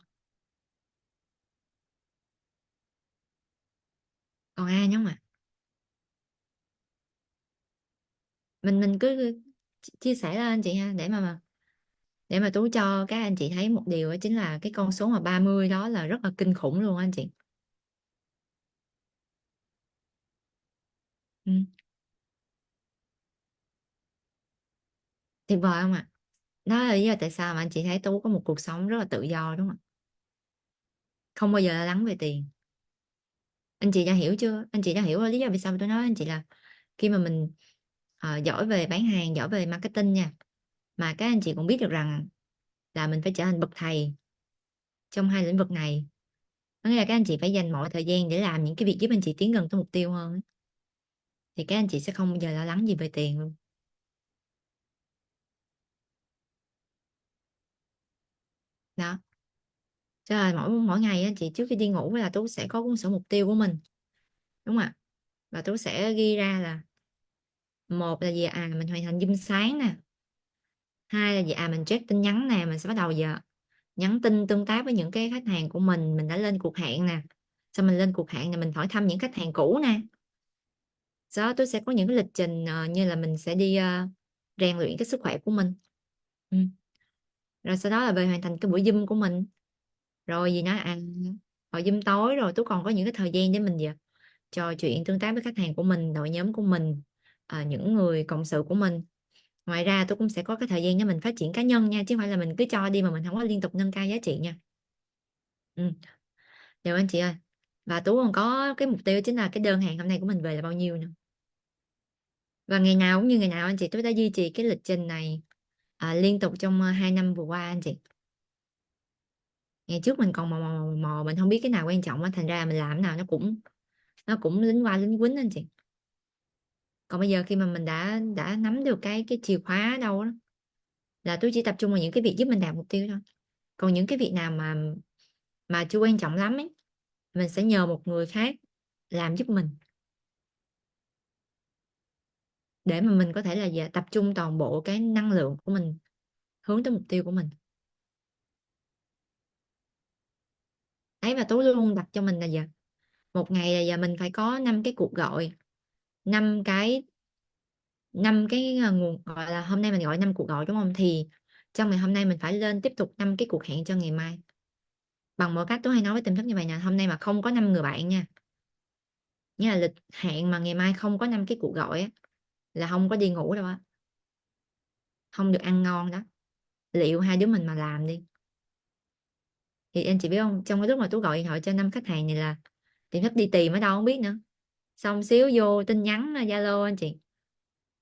còn ai nhớ mà mình cứ chia sẻ lên anh chị ha, để mà tú cho các anh chị thấy một điều đó chính là cái con số mà 30 đó là rất là kinh khủng luôn anh chị. Ừ. Tuyệt vời không ạ? Đó là lý do tại sao mà anh chị thấy Tú có một cuộc sống rất là tự do đúng không ạ? Không bao giờ lo lắng về tiền. Anh chị đã hiểu chưa? Anh chị đã hiểu lý do vì sao tôi nói anh chị là khi mà mình giỏi về bán hàng, giỏi về marketing nha, mà các anh chị cũng biết được rằng là mình phải trở thành bậc thầy trong hai lĩnh vực này. Có nghĩa là các anh chị phải dành mọi thời gian để làm những cái việc giúp anh chị tiến gần tới mục tiêu hơn. Thì các anh chị sẽ không bao giờ lo lắng gì về tiền luôn. Đó. Cho nên mỗi mỗi ngày anh chị trước khi đi ngủ là Tú sẽ có cuốn sổ mục tiêu của mình. Đúng không ạ? Và Tú sẽ ghi ra là một là gì, mình hoàn thành gym sáng nè, hai là gì, mình check tin nhắn nè, mình sẽ bắt đầu giờ nhắn tin tương tác với những cái khách hàng của mình đã lên cuộc hẹn nè. Sau mình lên cuộc hẹn là mình hỏi thăm những khách hàng cũ nè. Sau đó tôi sẽ có những cái lịch trình như là mình sẽ đi rèn luyện cái sức khỏe của mình. Ừ. Rồi sau đó là về hoàn thành cái buổi gym của mình. Rồi gì nữa, hồi gym tối rồi tôi còn có những cái thời gian để mình gì trò chuyện tương tác với khách hàng của mình, đội nhóm của mình, những người cộng sự của mình. Ngoài ra tôi cũng sẽ có cái thời gian để mình phát triển cá nhân nha, chứ không phải là mình cứ cho đi mà mình không có liên tục nâng cao giá trị nha. Ừ. Được anh chị ơi. Và Tú còn có cái mục tiêu chính là cái đơn hàng hôm nay của mình về là bao nhiêu nữa. Và ngày nào cũng như ngày nào anh chị, tôi đã duy trì cái lịch trình này liên tục trong 2 năm vừa qua anh chị. Ngày trước mình còn mò mình không biết cái nào quan trọng á, thành ra mình làm cái nào nó cũng lính qua lính quýnh anh chị. Còn bây giờ khi mà mình đã nắm được cái chìa khóa ở đâu đó, là tôi chỉ tập trung vào những cái việc giúp mình đạt mục tiêu thôi. Còn những cái việc nào mà chưa quan trọng lắm ấy, mình sẽ nhờ một người khác làm giúp mình, để mà mình có thể là tập trung toàn bộ cái năng lượng của mình hướng tới mục tiêu của mình. Ấy, và tôi luôn đặt cho mình là giờ một ngày là giờ mình phải có 5 cái cuộc gọi, 5 cái 5 cái nguồn gọi là hôm nay mình gọi 5 cuộc gọi đúng không, thì trong ngày hôm nay mình phải lên tiếp tục 5 cái cuộc hẹn cho ngày mai. Bằng mọi cách tôi hay nói với tiềm thức như vậy nè: hôm nay mà không có 5 người bạn nha, nghĩa là lịch hẹn mà ngày mai không có 5 cái cuộc gọi á, là không có đi ngủ đâu á, không được ăn ngon đó. Liệu hai đứa mình mà làm đi, thì anh chị biết không, trong cái lúc mà tôi gọi điện thoại cho 5 khách hàng này là tiềm thức đi tìm ở đâu không biết nữa. Xong xíu vô tin nhắn Zalo anh chị,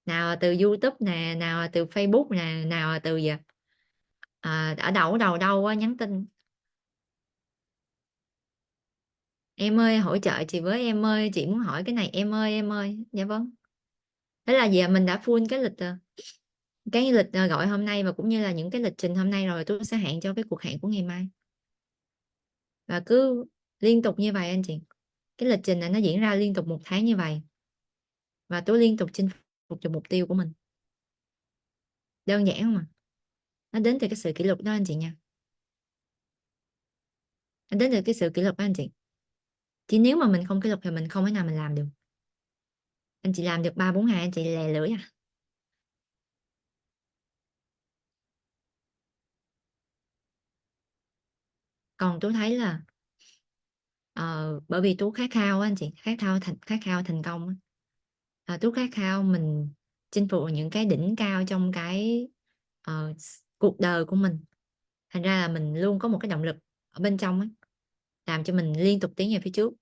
nào là từ YouTube nè, nào là từ Facebook nè, nào là từ gì ở đầu đâu á, nhắn tin: em ơi hỗ trợ chị với, em ơi chị muốn hỏi cái này, em ơi em ơi. Dạ vâng. Thế là giờ mình đã full cái lịch gọi hôm nay, và cũng như là những cái lịch trình hôm nay, rồi tôi sẽ hẹn cho cái cuộc hẹn của ngày mai. Và cứ liên tục như vậy anh chị, cái lịch trình này nó diễn ra liên tục một tháng như vậy, và tôi liên tục chinh phục được mục tiêu của mình. Đơn giản không à? Nó đến từ cái sự kỷ luật đó anh chị nha. Nó đến từ cái sự kỷ luật đó anh chị. Chỉ nếu mà mình không kỷ luật thì mình không thể nào mình làm được. Anh chị làm được 3 4 ngày anh chị lè lưỡi à. Còn tôi thấy là bởi vì tú khát khao á anh chị, khát khao thành công á. Tú khát khao mình chinh phục những cái đỉnh cao trong cái ờ, cuộc đời của mình. Thành ra là mình luôn có một cái động lực ở bên trong ấy, làm cho mình liên tục tiến về phía trước,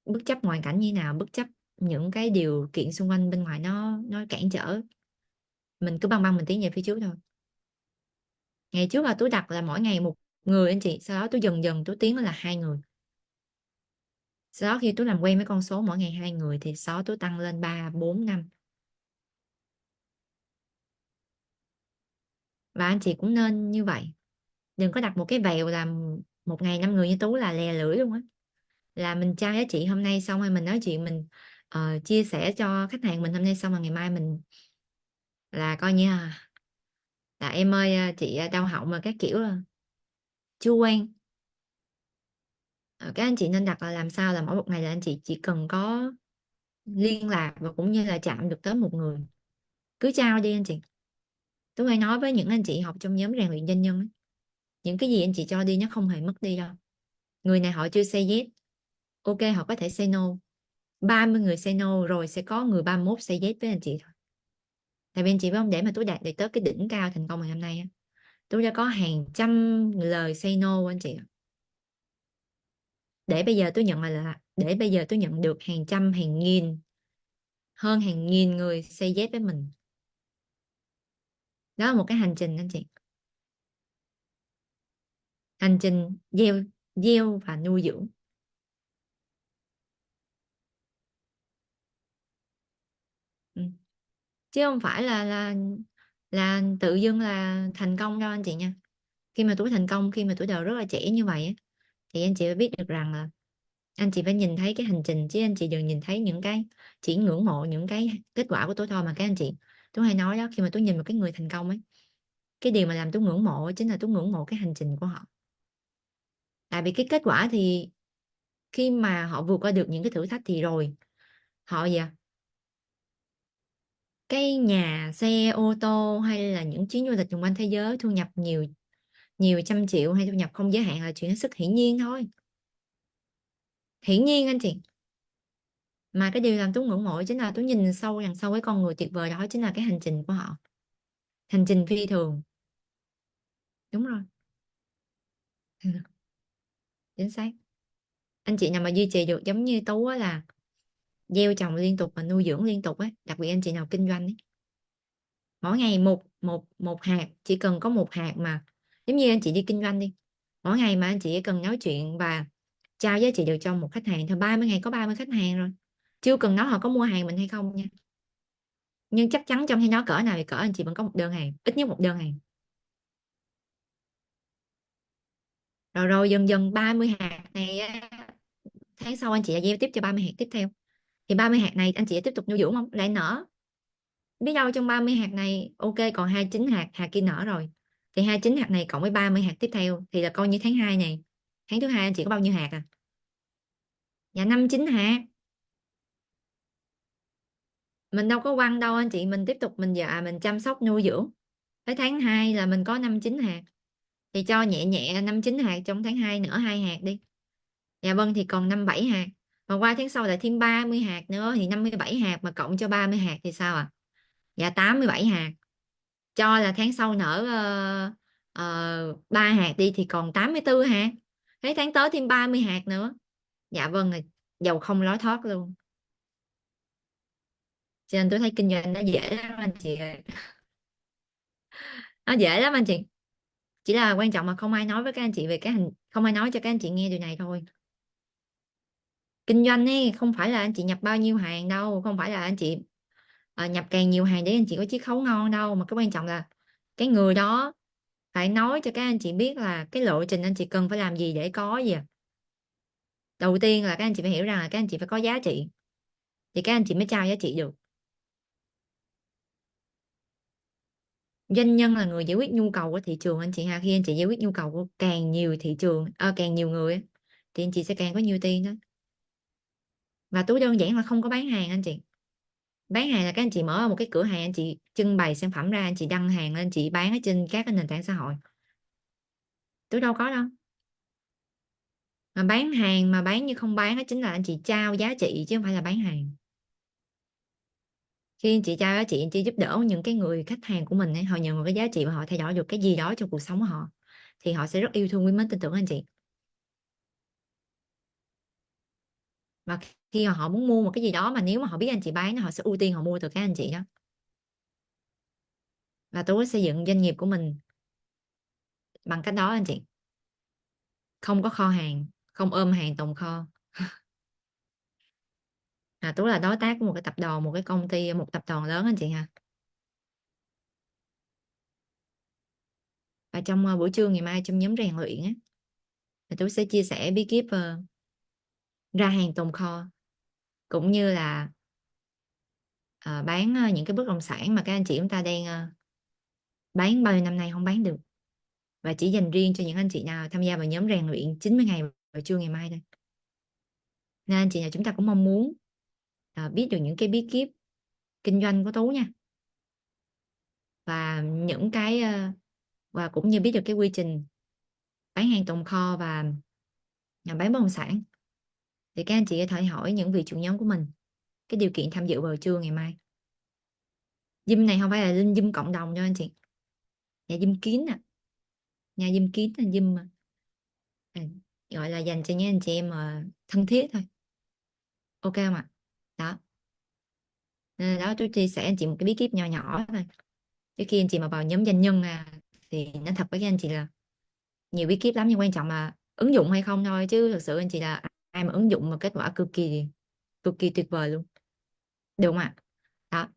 bất chấp ngoại cảnh như nào, bất chấp những cái điều kiện xung quanh bên ngoài nó cản trở, mình cứ băng băng mình tiến về phía trước thôi. Ngày trước là tôi đặt là mỗi ngày một người anh chị, sau đó tôi dần dần tôi tiến là 2 người, sau đó khi tôi làm quen với con số mỗi ngày 2 người thì sau đó tôi tăng lên 3 4 5. Và anh chị cũng nên như vậy, đừng có đặt một cái vèo làm một ngày 5 người như Tú là lè lưỡi luôn á. Là mình trao giá trị hôm nay xong rồi mình nói chuyện, mình chia sẻ cho khách hàng mình hôm nay xong rồi ngày mai mình là coi như là em ơi chị đau họng mà các kiểu chưa quen. Các anh chị nên đặt là làm sao là mỗi một ngày là anh chị chỉ cần có liên lạc và cũng như là chạm được tới một người, cứ trao đi anh chị. Tôi hay nói với những anh chị học trong nhóm rèn luyện doanh nhân ấy, những cái gì anh chị cho đi nó không hề mất đi đâu. Người này họ chưa say yes, ok họ có thể say no, 30 người say no rồi sẽ có người 31 say yes với anh chị thôi. Tại vì anh chị biết không, để mà tôi đạt được tới cái đỉnh cao thành công ngày hôm nay á, tôi đã có hàng trăm lời say no anh chị ạ. Để bây giờ tôi nhận là để bây giờ tôi nhận được hàng trăm hàng nghìn, hơn hàng nghìn người say yes với mình. Đó là một cái hành trình anh chị, hành trình gieo gieo và nuôi dưỡng. Ừ. Chứ không phải là tự dưng là thành công đâu anh chị nha. Khi mà tôi thành công, khi mà tôi đều rất là trẻ như vậy á, thì anh chị phải biết được rằng là anh chị phải nhìn thấy cái hành trình, chứ anh chị đừng nhìn thấy những cái chỉ ngưỡng mộ những cái kết quả của tôi thôi. Mà các anh chị, tôi hay nói đó, khi mà tôi nhìn một cái người thành công ấy, cái điều mà làm tôi ngưỡng mộ chính là tôi ngưỡng mộ cái hành trình của họ. Tại vì cái kết quả thì khi mà họ vượt qua được những cái thử thách thì rồi họ gì à? Cái nhà xe ô tô hay là những chuyến du lịch vòng quanh thế giới, thu nhập nhiều nhiều trăm triệu hay thu nhập không giới hạn là chuyện hết sức hiển nhiên thôi, hiển nhiên anh chị. Mà cái điều làm tôi ngưỡng mộ chính là tôi nhìn sâu đằng sau cái con người tuyệt vời đó chính là cái hành trình của họ, hành trình phi thường. Đúng rồi. Chính xác. Anh chị nào mà duy trì được giống như Tú á, là gieo trồng liên tục và nuôi dưỡng liên tục á, đặc biệt anh chị nào kinh doanh ấy, mỗi ngày một một một hạt, chỉ cần có một hạt mà giống như anh chị đi kinh doanh đi, mỗi ngày mà anh chị chỉ cần nói chuyện và trao giá trị được cho một khách hàng thôi, 30 ngày có 30 khách hàng rồi, chưa cần nói họ có mua hàng mình hay không nha, nhưng chắc chắn trong khi đó cỡ nào thì cỡ anh chị vẫn có một đơn hàng, ít nhất một đơn hàng. Rồi rồi dần dần 30 hạt này á, tháng sau anh chị lại gieo tiếp cho 30 hạt tiếp theo, thì 30 hạt này anh chị tiếp tục nuôi dưỡng không lại nở, biết đâu trong 30 hạt này ok còn 29 hạt, hạt kia nở rồi, thì 29 hạt này cộng với 30 hạt tiếp theo thì là coi như tháng 2 này, tháng thứ hai anh chị có bao nhiêu hạt à? Dạ 59 hạt. Mình đâu có quăng đâu anh chị, mình tiếp tục mình dạ mình chăm sóc nuôi dưỡng, tới tháng 2 là mình có 59 hạt, thì cho nhẹ nhẹ 59 hạt, trong tháng 2 nữa 2 hạt đi. Dạ vâng, thì còn 57 hạt, và qua tháng sau lại thêm 30 hạt nữa thì 57 hạt, mà cộng cho 30 hạt thì sao ạ? Dạ 87 hạt. Cho là tháng sau nở 3 hạt đi thì còn 84 hạt. Thế tháng tới thêm 30 hạt nữa. Dạ vâng, là giàu không lối thoát luôn. Cho nên tôi thấy kinh doanh nó dễ lắm anh chị ơi. Nó dễ lắm anh chị. Chỉ là quan trọng mà không ai nói với các anh chị về không ai nói cho các anh chị nghe điều này thôi. Kinh doanh ấy không phải là anh chị nhập bao nhiêu hàng đâu, không phải là anh chị nhập càng nhiều hàng để anh chị có chiết khấu ngon đâu, mà cái quan trọng là cái người đó phải nói cho các anh chị biết là cái lộ trình anh chị cần phải làm gì để có gì. Đầu tiên là các anh chị phải hiểu rằng là các anh chị phải có giá trị thì các anh chị mới trao giá trị được. Doanh nhân là người giải quyết nhu cầu của thị trường anh chị ha, khi anh chị giải quyết nhu cầu của càng nhiều thị trường càng nhiều người á, thì anh chị sẽ càng có nhiều tiền đó. Và túi đơn giản là không có bán hàng anh chị. Bán hàng là các anh chị mở một cái cửa hàng, anh chị trưng bày sản phẩm ra, anh chị đăng hàng lên, anh chị bán ở trên các cái nền tảng xã hội. Túi đâu có đâu. Mà bán hàng mà bán như không bán đó chính là anh chị trao giá trị chứ không phải là bán hàng. Khi anh chị trao giá trị, anh chị giúp đỡ những cái người khách hàng của mình ấy, họ nhận một cái giá trị và họ thay đổi được cái gì đó trong cuộc sống của họ, thì họ sẽ rất yêu thương, quý mến, tin tưởng anh chị. Và khi mà họ muốn mua một cái gì đó mà nếu mà họ biết anh chị bán, họ sẽ ưu tiên họ mua từ cái anh chị đó. Và tôi sẽ xây dựng doanh nghiệp của mình bằng cách đó anh chị. Không có kho hàng, không ôm hàng tồn kho. Tú là đối tác của một cái tập đoàn, một cái công ty, một tập đoàn lớn anh chị ha. Và trong buổi trưa ngày mai trong nhóm rèn luyện á, thì Tú sẽ chia sẻ bí kíp ra hàng tồn kho, cũng như là bán những cái bất động sản mà các anh chị chúng ta đang bán bao nhiêu năm nay không bán được, và chỉ dành riêng cho những anh chị nào tham gia vào nhóm rèn luyện 90 ngày vào trưa ngày mai thôi. Nên anh chị nào chúng ta cũng mong muốn biết được những cái bí kíp kinh doanh của Tú nha, và những cái và cũng như biết được cái quy trình bán hàng tồn kho và bán bất động sản, thì các anh chị có thể hỏi những vị trưởng nhóm của mình cái điều kiện tham dự vào trưa ngày mai. Zoom này không phải là linh Zoom cộng đồng đâu anh chị, nhà Zoom kín à, nhà Zoom kín là Zoom à, gọi là dành cho những anh chị em mà thân thiết thôi, ok không ạ? Đó. Nên đó, tôi chia sẻ anh chị một cái bí kíp nhỏ nhỏ thôi. Chứ khi anh chị mà vào nhóm doanh nhân thì nói thật với các anh chị là nhiều bí kíp lắm, nhưng quan trọng là ứng dụng hay không thôi, chứ thực sự anh chị là ai mà ứng dụng mà kết quả cực kỳ tuyệt vời luôn, được không ạ? Đó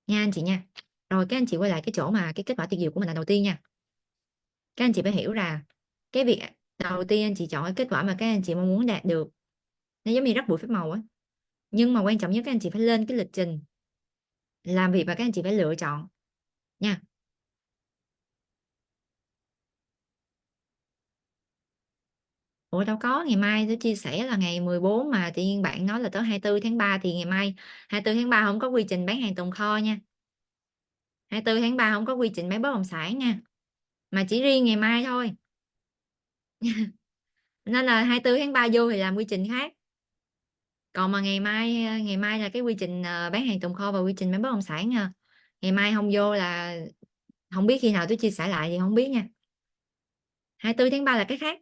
nha anh chị nha. Rồi các anh chị quay lại cái chỗ mà cái kết quả tuyệt diệu của mình là đầu tiên nha. Các anh chị phải hiểu là cái việc đầu tiên anh chị chọn cái kết quả mà các anh chị mong muốn đạt được, nó giống như rắc bụi phép màu á, nhưng mà quan trọng nhất các anh chị phải lên cái lịch trình làm việc và các anh chị phải lựa chọn nha. Ủa đâu có, ngày mai tôi chia sẻ là ngày 14 mà tự nhiên bạn nói là tới 24 tháng 3 thì ngày mai 24 tháng 3 không có quy trình bán hàng tồn kho nha. 24 tháng 3 không có quy trình bán bất động sản nha. Mà chỉ riêng ngày mai thôi. Nên là 24 tháng 3 vô thì làm quy trình khác. Còn mà ngày mai là cái quy trình bán hàng tồn kho và quy trình bán bất động sản nha. Ngày mai không vô là không biết khi nào tôi chia sẻ lại thì không biết nha. 24 tháng 3 là cái khác.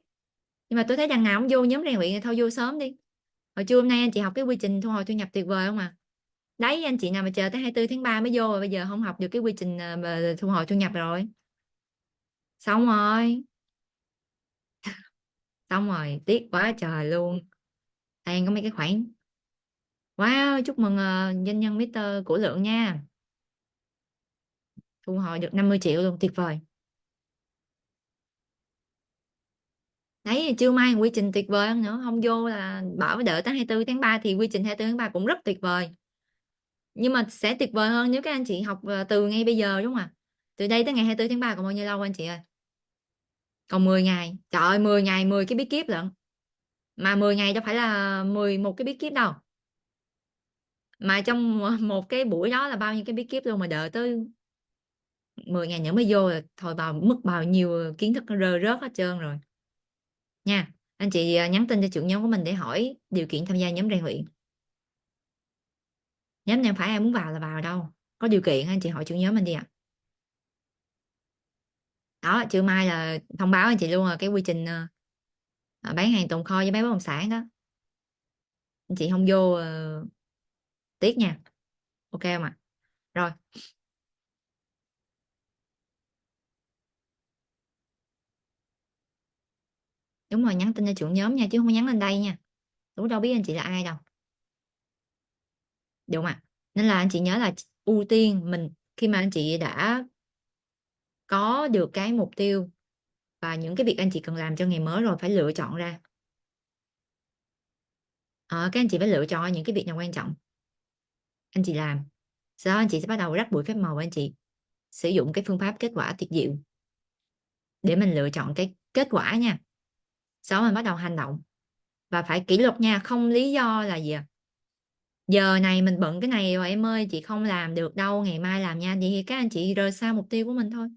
Nhưng mà tôi thấy đằng nào không vô nhóm rèn luyện thì thôi vô sớm đi. Hồi trưa hôm nay anh chị học cái quy trình thu hồi thu nhập tuyệt vời không à? Đấy, anh chị nào mà chờ tới 24 tháng 3 mới vô rồi bây giờ không học được cái quy trình mà thu hồi thu nhập rồi. Xong rồi. Xong rồi, tiếc quá trời luôn. Đang có mấy cái khoản. Wow, chúc mừng doanh nhân Mr. Của Lượng nha. Thu hồi được 50 triệu luôn, tuyệt vời. Đấy, chưa mai quy trình tuyệt vời hơn nữa, không vô là bảo đợi tới 24 tháng 3 thì quy trình 24 tháng 3 cũng rất tuyệt vời. Nhưng mà sẽ tuyệt vời hơn nếu các anh chị học từ ngay bây giờ đúng không ạ? Từ đây tới ngày 24 tháng 3 còn bao nhiêu lâu anh chị ơi? Còn 10 ngày. Trời ơi, 10 ngày 10 cái bí kíp lận. Mà 10 ngày đâu phải là 11 cái bí kíp đâu. Mà trong một cái buổi đó là bao nhiêu cái bí kíp luôn, mà đợi tới 10 ngày nữa mới vô là thôi mất bao nhiêu kiến thức nó rơi rớt hết trơn rồi. Nha. Anh chị nhắn tin cho trưởng nhóm của mình để hỏi điều kiện tham gia nhóm rèn luyện. Nhóm này không phải ai muốn vào là vào đâu. Có điều kiện anh chị hỏi trưởng nhóm mình đi ạ. Đó, trưa mai là thông báo anh chị luôn, là cái quy trình bán hàng tồn kho với bán bất động sản đó. Anh chị không vô tiếc nha. Ok không ạ? Rồi, đúng rồi, nhắn tin cho trưởng nhóm nha, chứ không có nhắn lên đây nha. Tôi đâu biết anh chị là ai đâu. Đúng không ạ? Nên là anh chị nhớ là ưu tiên mình khi mà anh chị đã có được cái mục tiêu và những cái việc anh chị cần làm cho ngày mới rồi, phải lựa chọn ra. Các anh chị phải lựa chọn những cái việc nào quan trọng anh chị làm. Sau đó anh chị sẽ bắt đầu rắc bụi phép màu và anh chị sử dụng cái phương pháp kết quả tuyệt diệu để mình lựa chọn cái kết quả nha. Sau đó mình bắt đầu hành động và phải kỷ luật nha, không lý do là gì à? Giờ này mình bận cái này rồi em ơi, chị không làm được đâu, ngày mai làm nha, thì các anh chị rời xa mục tiêu của mình thôi.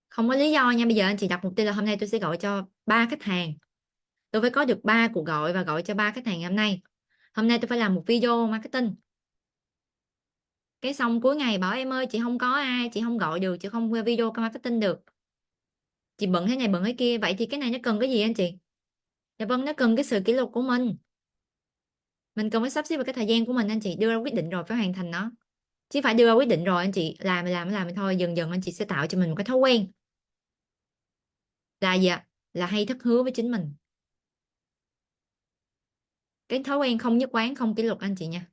Không có lý do nha. Bây giờ anh chị đặt mục tiêu là hôm nay tôi sẽ gọi cho 3 khách hàng, tôi phải có được 3 cuộc gọi và gọi cho 3 khách hàng hôm nay. hôm nay tôi phải làm một video marketing, cái xong cuối ngày bảo em ơi chị không có ai, chị không gọi được, chị không video marketing được, chị bận thế này bận thế kia. Vậy thì cái này nó cần cái gì anh chị? Dạ vâng, nó cần cái sự kỷ luật của mình cần phải sắp xếp vào cái thời gian của mình. Anh chị đưa ra quyết định rồi phải hoàn thành nó, chứ phải đưa ra quyết định rồi anh chị làm thôi, dần dần anh chị sẽ tạo cho mình một cái thói quen là gì ạ? Là hay thất hứa với chính mình. Cái thói quen không nhất quán, không kỷ luật anh chị nha.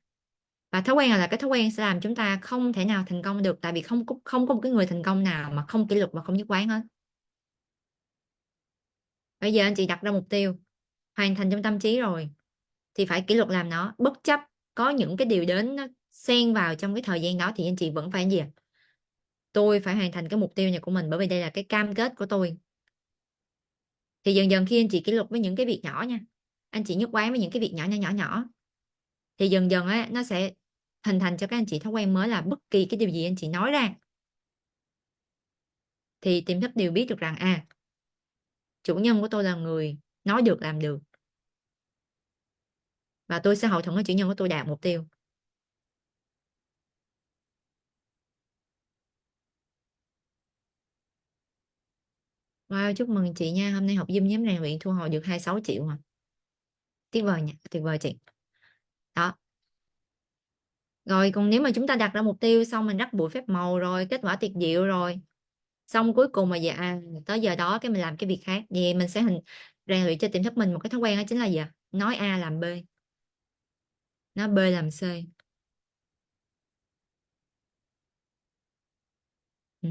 Và thói quen là cái thói quen sẽ làm chúng ta không thể nào thành công được, tại vì không có một cái người thành công nào mà không kỷ luật và không nhất quán hết. Bây giờ anh chị đặt ra mục tiêu hoàn thành trong tâm trí rồi thì phải kỷ luật làm nó, bất chấp có những cái điều đến nó xen vào trong cái thời gian đó thì anh chị vẫn phải gì ạ? Tôi phải hoàn thành cái mục tiêu này của mình, bởi vì đây là cái cam kết của tôi. Thì dần dần khi anh chị kỷ luật với những cái việc nhỏ nha, anh chị nhất quán với những cái việc nhỏ nhỏ nhỏ nhỏ, thì dần dần á nó sẽ hình thành cho các anh chị thói quen mới, là bất kỳ cái điều gì anh chị nói ra thì tiềm thức đều biết được rằng chủ nhân của tôi là người nói được làm được, và tôi sẽ hậu thuẫn với chủ nhân của tôi đạt mục tiêu. Wow, chúc mừng chị nha, hôm nay học Zoom nhóm rèn luyện thu hồi được 26 triệu mà. Tuyệt vời nha, tuyệt vời chị. Đó. Rồi còn nếu mà chúng ta đặt ra mục tiêu xong mình rắc bụi phép màu rồi, kết quả tuyệt diệu rồi, xong cuối cùng mà tới giờ đó cái mình làm cái việc khác, vậy mình sẽ rèn luyện cho tiềm thức mình một cái thói quen, đó chính là gì ạ? Nói A làm B, nói B làm C. Ừ.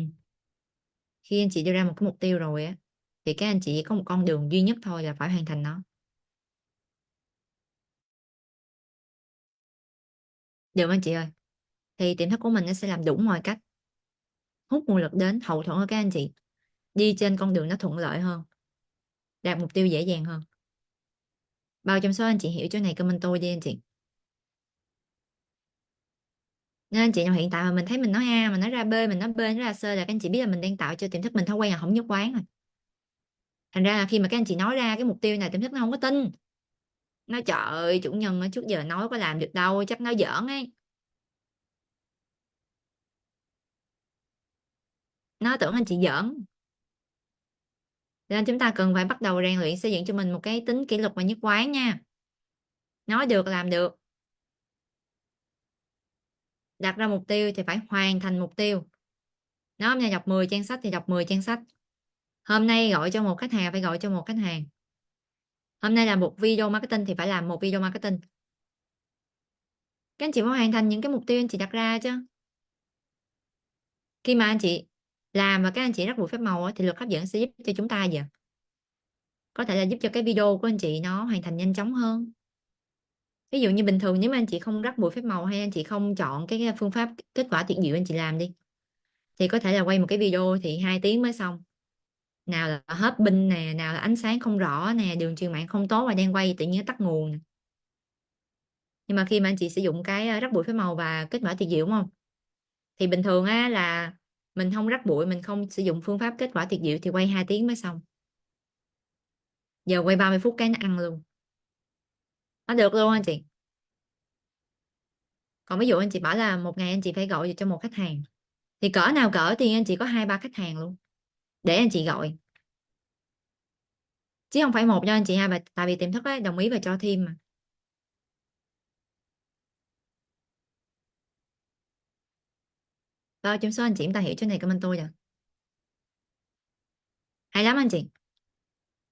Khi anh chị đưa ra một cái mục tiêu rồi á thì các anh chị chỉ có một con đường duy nhất thôi là phải hoàn thành nó. Được không anh chị ơi? Thì tiềm thức của mình nó sẽ làm đủ mọi cách hút nguồn lực đến, hậu thuẫn cho các anh chị đi trên con đường nó thuận lợi hơn, đạt mục tiêu dễ dàng hơn. Bao trong số anh chị hiểu chỗ này comment tôi đi anh chị. Nên anh chị nào hiện tại mà mình thấy mình nói A mà nói ra B, mình nói B nói ra C, là các anh chị biết là mình đang tạo cho tiềm thức mình thói quen là không nhất quán rồi. Thành ra là khi mà các anh chị nói ra cái mục tiêu này, tiềm thức nó không có tin. Nó trời ơi, chủ nhân ở trước giờ nói có làm được đâu, chắc nó giỡn ấy. Nó tưởng anh chị giỡn. Nên chúng ta cần phải bắt đầu rèn luyện xây dựng cho mình một cái tính kỷ luật và nhất quán nha. Nói được làm được. Đặt ra mục tiêu thì phải hoàn thành mục tiêu. Nó hôm nay đọc 10 trang sách thì đọc 10 trang sách. Hôm nay gọi cho một khách hàng phải gọi cho một khách hàng. Hôm nay làm một video marketing thì phải làm một video marketing. Các anh chị phải hoàn thành những cái mục tiêu anh chị đặt ra chứ. Khi mà anh chị làm và các anh chị rắc bụi phép màu thì luật hấp dẫn sẽ giúp cho chúng ta gì ạ? Có thể là giúp cho cái video của anh chị nó hoàn thành nhanh chóng hơn. Ví dụ như bình thường nếu mà anh chị không rắc bụi phép màu hay anh chị không chọn cái phương pháp kết quả tuyệt diệu anh chị làm đi, thì có thể là quay một cái video thì 2 tiếng mới xong, nào là hết pin nè, nào là ánh sáng không rõ nè, đường truyền mạng không tốt và đang quay tự nhiên nó tắt nguồn nè. Nhưng mà khi mà anh chị sử dụng cái rắc bụi phép màu và kết quả tuyệt diệu đúng không, thì bình thường á là mình không rắc bụi, mình không sử dụng phương pháp kết quả tuyệt diệu thì quay 2 tiếng mới xong, giờ quay 30 phút cái nó ăn luôn, nó được luôn anh chị. Còn ví dụ anh chị bảo là một ngày anh chị phải gọi cho một khách hàng, thì cỡ nào cỡ thì anh chị có 2 3 khách hàng luôn để anh chị gọi, chứ không phải một cho anh chị hai, tại vì tiềm thức ấy đồng ý và cho thêm mà. Bao trong số anh chị chúng ta hiểu chỗ này comment tôi rồi, hay lắm anh chị.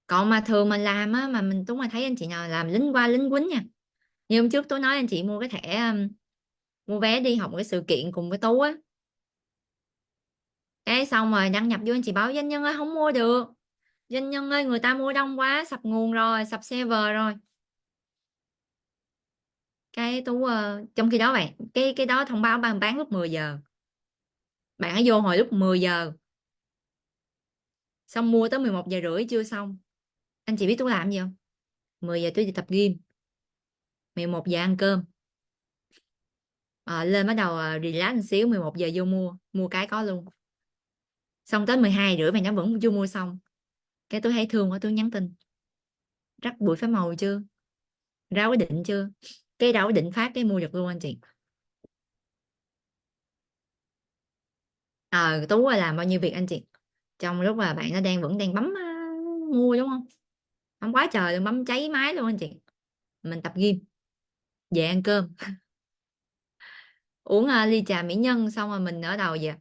Còn mà thường mình làm á, mà mình đúng là thấy anh chị nào làm lính qua lính quýnh nha. Như hôm trước tôi nói anh chị mua cái thẻ mua vé đi học một cái sự kiện cùng với Tú á, cái xong rồi đăng nhập vô anh chị báo doanh nhân ơi không mua được, doanh nhân ơi người ta mua đông quá, sập nguồn rồi, sập server rồi. Cái Tú trong khi đó bạn cái đó thông báo bán lúc 10 giờ, bạn ấy vô hồi lúc 10 giờ xong mua tới 11 giờ rưỡi chưa xong. Anh chị biết Tú làm gì không? 10 giờ tôi đi tập gym, 11 giờ ăn cơm. Lên bắt đầu relax một xíu, 11 giờ vô mua cái có luôn, xong tới 12 rưỡi mày nó vẫn chưa mua xong. Cái tôi thấy thương quá tôi nhắn tin: rắc bụi phép màu chưa, ra quyết định chưa? cái đâu có định phát cái mua được luôn anh chị. Tú làm bao nhiêu việc anh chị, trong lúc là bạn nó vẫn đang bấm mua đúng không, bấm quá trời luôn, bấm cháy máy luôn anh chị. Mình tập gym, về ăn cơm, uống ly trà mỹ nhân, xong rồi mình ở đầu về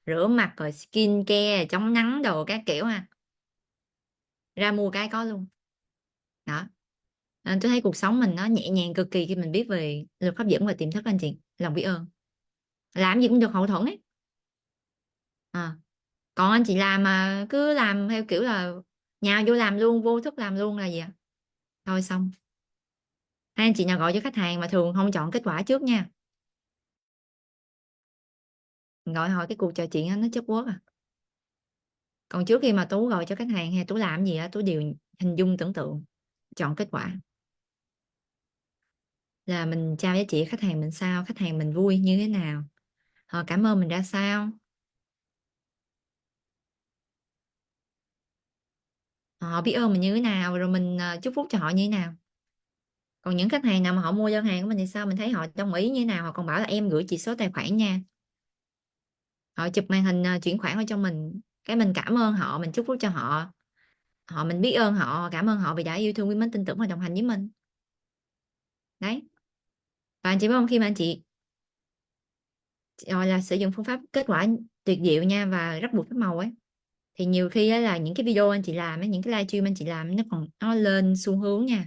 rửa mặt rồi skin care chống nắng đồ các kiểu ha, ra mua cái có luôn. Đó. Tôi thấy cuộc sống mình nó nhẹ nhàng cực kỳ khi mình biết về luật hấp dẫn và tiềm thức anh chị, lòng biết ơn, làm gì cũng được hậu thuẫn ấy. À. Còn anh chị làm mà cứ làm theo kiểu là nhào vô làm luôn, vô thức làm luôn là gì ạ? Thôi xong. Hai anh chị nào gọi cho khách hàng mà thường không chọn kết quả trước nha, gọi hỏi cái cuộc trò chuyện đó, nó chất quốc à. Còn trước khi mà Tú gọi cho khách hàng hay Tú làm gì á, Tú đều hình dung tưởng tượng, chọn kết quả là mình trao giá trị khách hàng mình sao, khách hàng mình vui như thế nào, họ cảm ơn mình ra sao, họ biết ơn mình như thế nào, rồi mình chúc phúc cho họ như thế nào. Còn những khách hàng nào mà họ mua đơn hàng của mình thì sao, mình thấy họ đồng ý như thế nào, họ còn bảo là em gửi chỉ số tài khoản nha, họ chụp màn hình chuyển khoản ở cho mình, cái mình cảm ơn họ, mình chúc phúc cho họ, mình biết ơn họ, cảm ơn họ vì đã yêu thương, quý mến, tin tưởng và đồng hành với mình. Đấy. Và anh chị biết không, khi mà anh chị gọi là sử dụng phương pháp kết quả tuyệt diệu nha và rắc buộc phép màu ấy, thì nhiều khi á là những cái video anh chị làm ấy, những cái livestream anh chị làm nó lên xu hướng nha,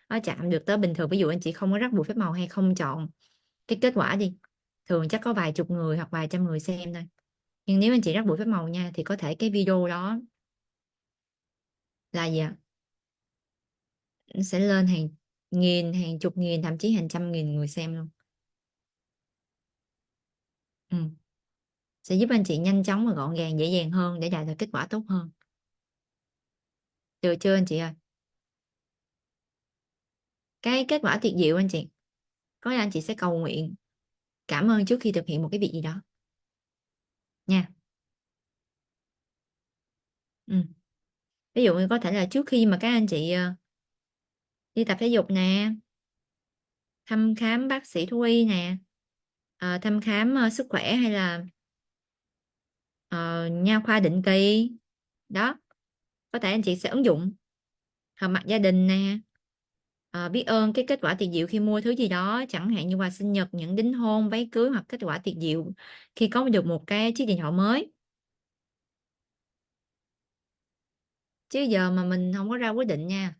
nó chạm được tới bình thường. Ví dụ anh chị không có rắc buộc phép màu hay không chọn cái kết quả đi, thường chắc có vài chục người hoặc vài trăm người xem thôi. Nhưng nếu anh chị rắc buộc phép màu nha thì có thể cái video đó là gì ạ, nó sẽ lên hàng nghìn, hàng chục nghìn, thậm chí hàng trăm nghìn người xem luôn. Ừ. Sẽ giúp anh chị nhanh chóng và gọn gàng, dễ dàng hơn để đạt được kết quả tốt hơn. Được chưa anh chị ơi? Cái kết quả tuyệt diệu anh chị, có lẽ anh chị sẽ cầu nguyện cảm ơn trước khi thực hiện một cái việc gì đó nha. Ừ. Ví dụ như có thể là trước khi mà các anh chị đi tập thể dục nè, thăm khám bác sĩ thú y nè, thăm khám sức khỏe, hay là nha khoa định kỳ đó, có thể anh chị sẽ ứng dụng họp mặt gia đình nè, biết ơn cái kết quả tuyệt diệu khi mua thứ gì đó, chẳng hạn như quà sinh nhật, những đính hôn, váy cưới, hoặc kết quả tuyệt diệu khi có được một cái chiếc điện thoại mới. Chứ giờ mà mình không có ra quyết định nha,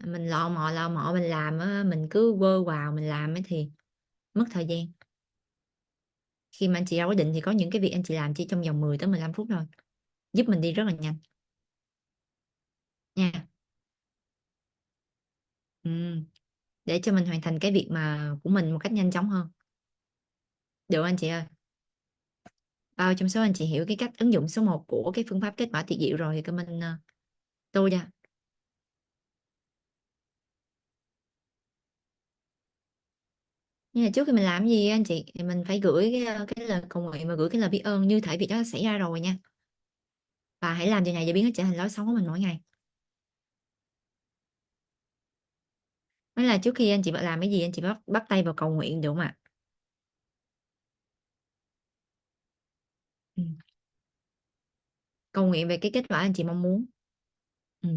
mình lò mò mình làm á, mình cứ vơ vào mình làm ấy thì mất thời gian. Khi mà anh chị ra quyết định thì có những cái việc anh chị làm chỉ trong vòng 10 tới 15 phút thôi, giúp mình đi rất là nhanh nha. Ừ. Để cho mình hoàn thành cái việc mà của mình một cách nhanh chóng hơn. Được anh chị ơi. Bao trong số anh chị hiểu cái cách ứng dụng số 1 của cái phương pháp kết quả tuyệt diệu rồi thì comment tôi ra. Nhưng mà trước khi mình làm gì anh chị thì mình phải gửi cái lời cầu nguyện và gửi cái lời biết ơn như thể việc đó đã xảy ra rồi nha. Và hãy làm điều này để biến nó trở thành lối sống của mình mỗi ngày. Đó là trước khi anh chị làm cái gì anh chị bắt tay vào cầu nguyện được không ạ? Ừ. Cầu nguyện về cái kết quả anh chị mong muốn. Ừ.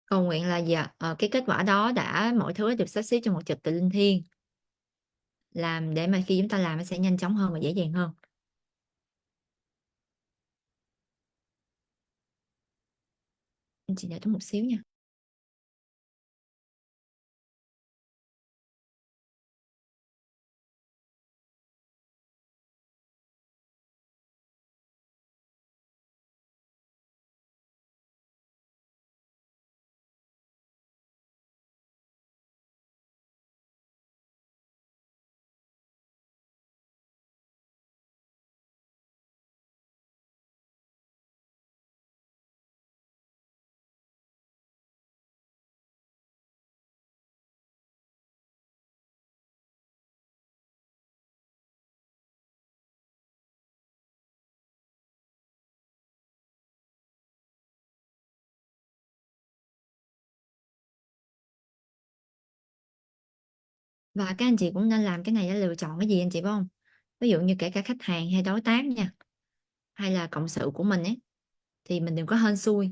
Cầu nguyện là gì ạ? Cái kết quả đó mọi thứ đã được sắp xếp trong một trật tự linh thiêng, làm để mà khi chúng ta làm nó sẽ nhanh chóng hơn và dễ dàng hơn. Anh chị đợi tôi một xíu nha. Và các anh chị cũng nên làm cái này để lựa chọn cái gì anh chị biết không? Ví dụ như kể cả khách hàng hay đối tác nha, hay là cộng sự của mình ấy, thì mình đừng có hên xui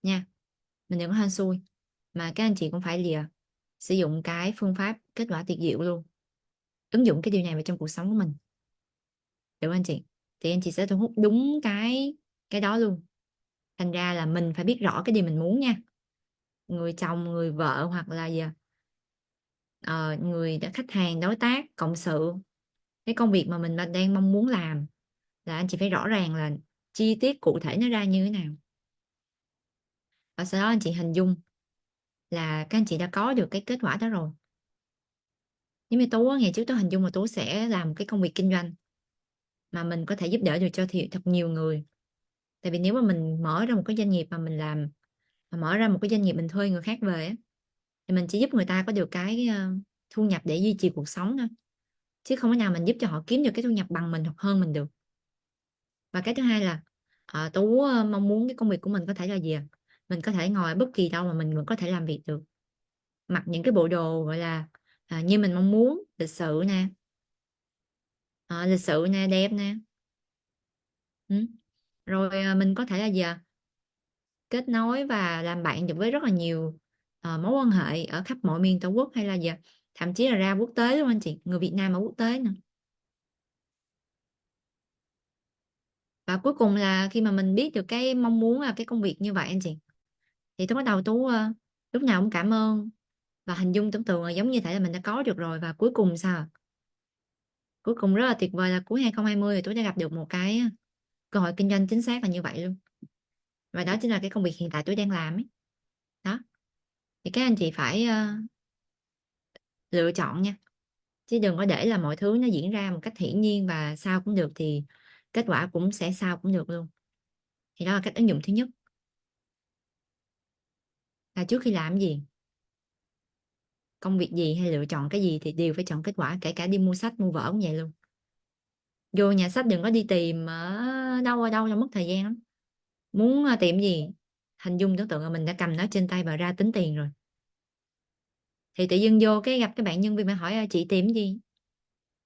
nha, mình đừng có hên xui, mà các anh chị cũng phải lìa sử dụng cái phương pháp kết quả tuyệt diệu luôn, ứng dụng cái điều này vào trong cuộc sống của mình, được không anh chị? Thì anh chị sẽ thu hút đúng cái đó luôn. Thành ra là mình phải biết rõ cái điều mình muốn nha, người chồng người vợ hoặc là gì khách hàng đối tác cộng sự, cái công việc mà mình đang mong muốn làm, là anh chị phải rõ ràng là chi tiết cụ thể nó ra như thế nào, và sau đó anh chị hình dung là các anh chị đã có được cái kết quả đó rồi. Giống như Tú á, ngày trước Tú hình dung là Tú sẽ làm một cái công việc kinh doanh mà mình có thể giúp đỡ được cho thật nhiều người. Tại vì nếu mà mình mở ra một cái doanh nghiệp mà mình làm, mà mở ra một cái doanh nghiệp mình thuê người khác về á, thì mình chỉ giúp người ta có được cái thu nhập để duy trì cuộc sống thôi, chứ không thể nào mình giúp cho họ kiếm được cái thu nhập bằng mình hoặc hơn mình được. Và cái thứ hai là Tú mong muốn cái công việc của mình có thể là gì mình có thể ngồi ở bất kỳ đâu mà mình vẫn có thể làm việc được, mặc những cái bộ đồ gọi là như mình mong muốn, lịch sự nè, lịch sự nè, đẹp nè. Ừ. Rồi mình có thể là gì kết nối và làm bạn được với rất là nhiều mối quan hệ ở khắp mọi miền Tổ quốc, hay là gì thậm chí là ra quốc tế luôn anh chị, người Việt Nam ở quốc tế nè. Và cuối cùng là khi mà mình biết được cái mong muốn là cái công việc như vậy anh chị, thì tôi bắt đầu lúc nào cũng cảm ơn và hình dung tưởng tượng là giống như thể là mình đã có được rồi. Và cuối cùng sao, cuối cùng rất là tuyệt vời là cuối 2020 thì tôi đã gặp được một cái cơ hội kinh doanh chính xác là như vậy luôn, và đó chính là cái công việc hiện tại tôi đang làm ấy. Đó, thì các anh chị phải lựa chọn nha, chứ đừng có để là mọi thứ nó diễn ra một cách hiển nhiên và sao cũng được thì kết quả cũng sẽ sao cũng được luôn. Thì đó là cách ứng dụng thứ nhất, là trước khi làm gì, công việc gì hay lựa chọn cái gì thì đều phải chọn kết quả, kể cả đi mua sách mua vở cũng vậy luôn. Vô nhà sách đừng có đi tìm ở đâu cho mất thời gian lắm. Muốn tìm gì, hình dung tưởng tượng là mình đã cầm nó trên tay và ra tính tiền rồi, thì tự dưng vô cái gặp cái bạn nhân viên bạn hỏi chị tìm cái gì.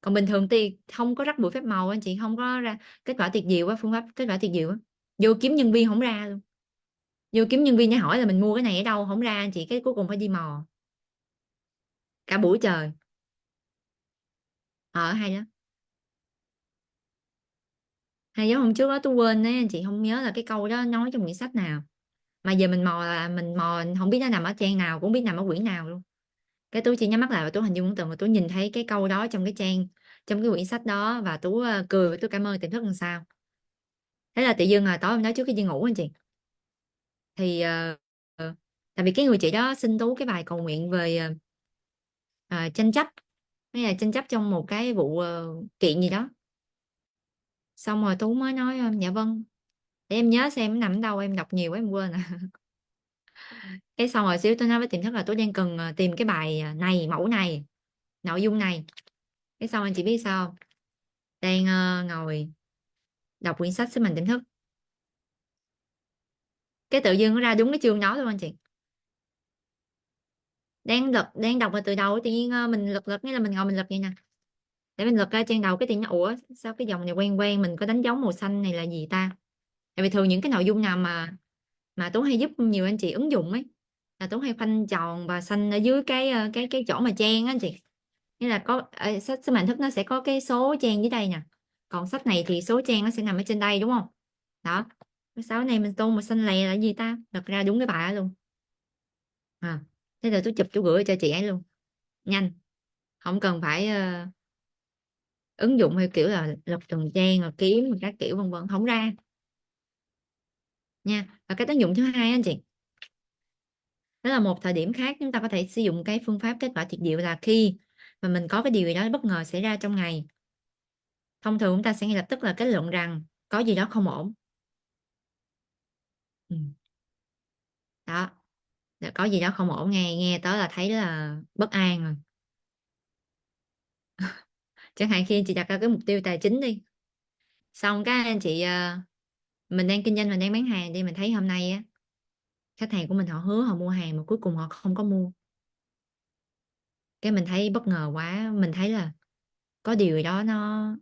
Còn bình thường thì không có rắc bụi phép màu, anh chị không có ra kết quả tuyệt diệu á, phương pháp kết quả tuyệt diệu á, vô kiếm nhân viên không ra luôn, vô kiếm nhân viên để hỏi là mình mua cái này ở đâu không ra anh chị, cái cuối cùng phải đi mò cả buổi trời. Hay đó, hay giống hôm trước đó tôi quên đấy anh chị, không nhớ là cái câu đó nói trong quyển sách nào, mà giờ mình mò là mình mò không biết nó nằm ở trang nào, cũng không biết nằm ở quyển nào luôn. Cái tôi chỉ nhắm mắt lại và tôi hình dung tưởng tượng và tôi nhìn thấy cái câu đó trong cái trang, trong cái quyển sách đó, và tôi cười và tôi cảm ơn tiềm thức làm sao. Thế là tự dưng là tối hôm đó trước khi đi ngủ anh chị, thì tại vì cái người chị đó xin Tú cái bài cầu nguyện về tranh chấp, hay là tranh chấp trong một cái vụ kiện gì đó. Xong rồi Tú mới nói dạ vâng, để em nhớ xem nó nằm ở đâu, em đọc nhiều quá em quên à. Cái xong rồi xíu tôi nói với tiềm thức là tôi đang cần tìm cái bài này, mẫu này, nội dung này. Cái xong anh chị biết sao không? Đang ngồi đọc quyển sách sức mạnh tiềm thức, cái tự dưng nó ra đúng cái chương đó luôn anh chị. Đang đọc mà từ đầu tự nhiên mình lật lật, nghĩa là mình ngồi mình lật vậy nè, để mình lật ra trang đầu, cái tự nhiên ủa sao cái dòng này quen quen, mình có đánh dấu màu xanh này là gì ta. Tại vì thường những cái nội dung nào mà Tú hay giúp nhiều anh chị ứng dụng ấy, là Tú hay khoanh tròn và xanh ở dưới cái chỗ mà trang á anh chị. Nghĩa là có sách sức mạnh thức nó sẽ có cái số trang dưới đây nè, còn sách này thì số trang nó sẽ nằm ở trên đây đúng không. Đó, cái sáu này mình tô màu xanh lè là gì ta, lật ra đúng cái bài đó luôn. à, Thế là tôi chụp tôi gửi cho chị ấy luôn, nhanh, không cần phải ứng dụng theo kiểu là lật từng trang rồi kiếm các kiểu vân vân, không ra nha. Và cái tác dụng thứ hai anh chị, đó là một thời điểm khác chúng ta có thể sử dụng cái phương pháp kết quả tuyệt diệu, là khi mà mình có cái điều gì đó bất ngờ xảy ra trong ngày, thông thường chúng ta sẽ ngay lập tức là kết luận rằng có gì đó không ổn. Ừ. Đó, là có gì đó không ổn, nghe nghe tới là thấy là bất an rồi. Chẳng hạn khi chị đặt ra cái mục tiêu tài chính đi, xong cái anh chị mình đang kinh doanh, mình đang bán hàng đi, mình thấy hôm nay á, khách hàng của mình họ hứa họ mua hàng mà cuối cùng họ không có mua. Cái mình thấy bất ngờ quá, mình thấy là có điều gì đó nó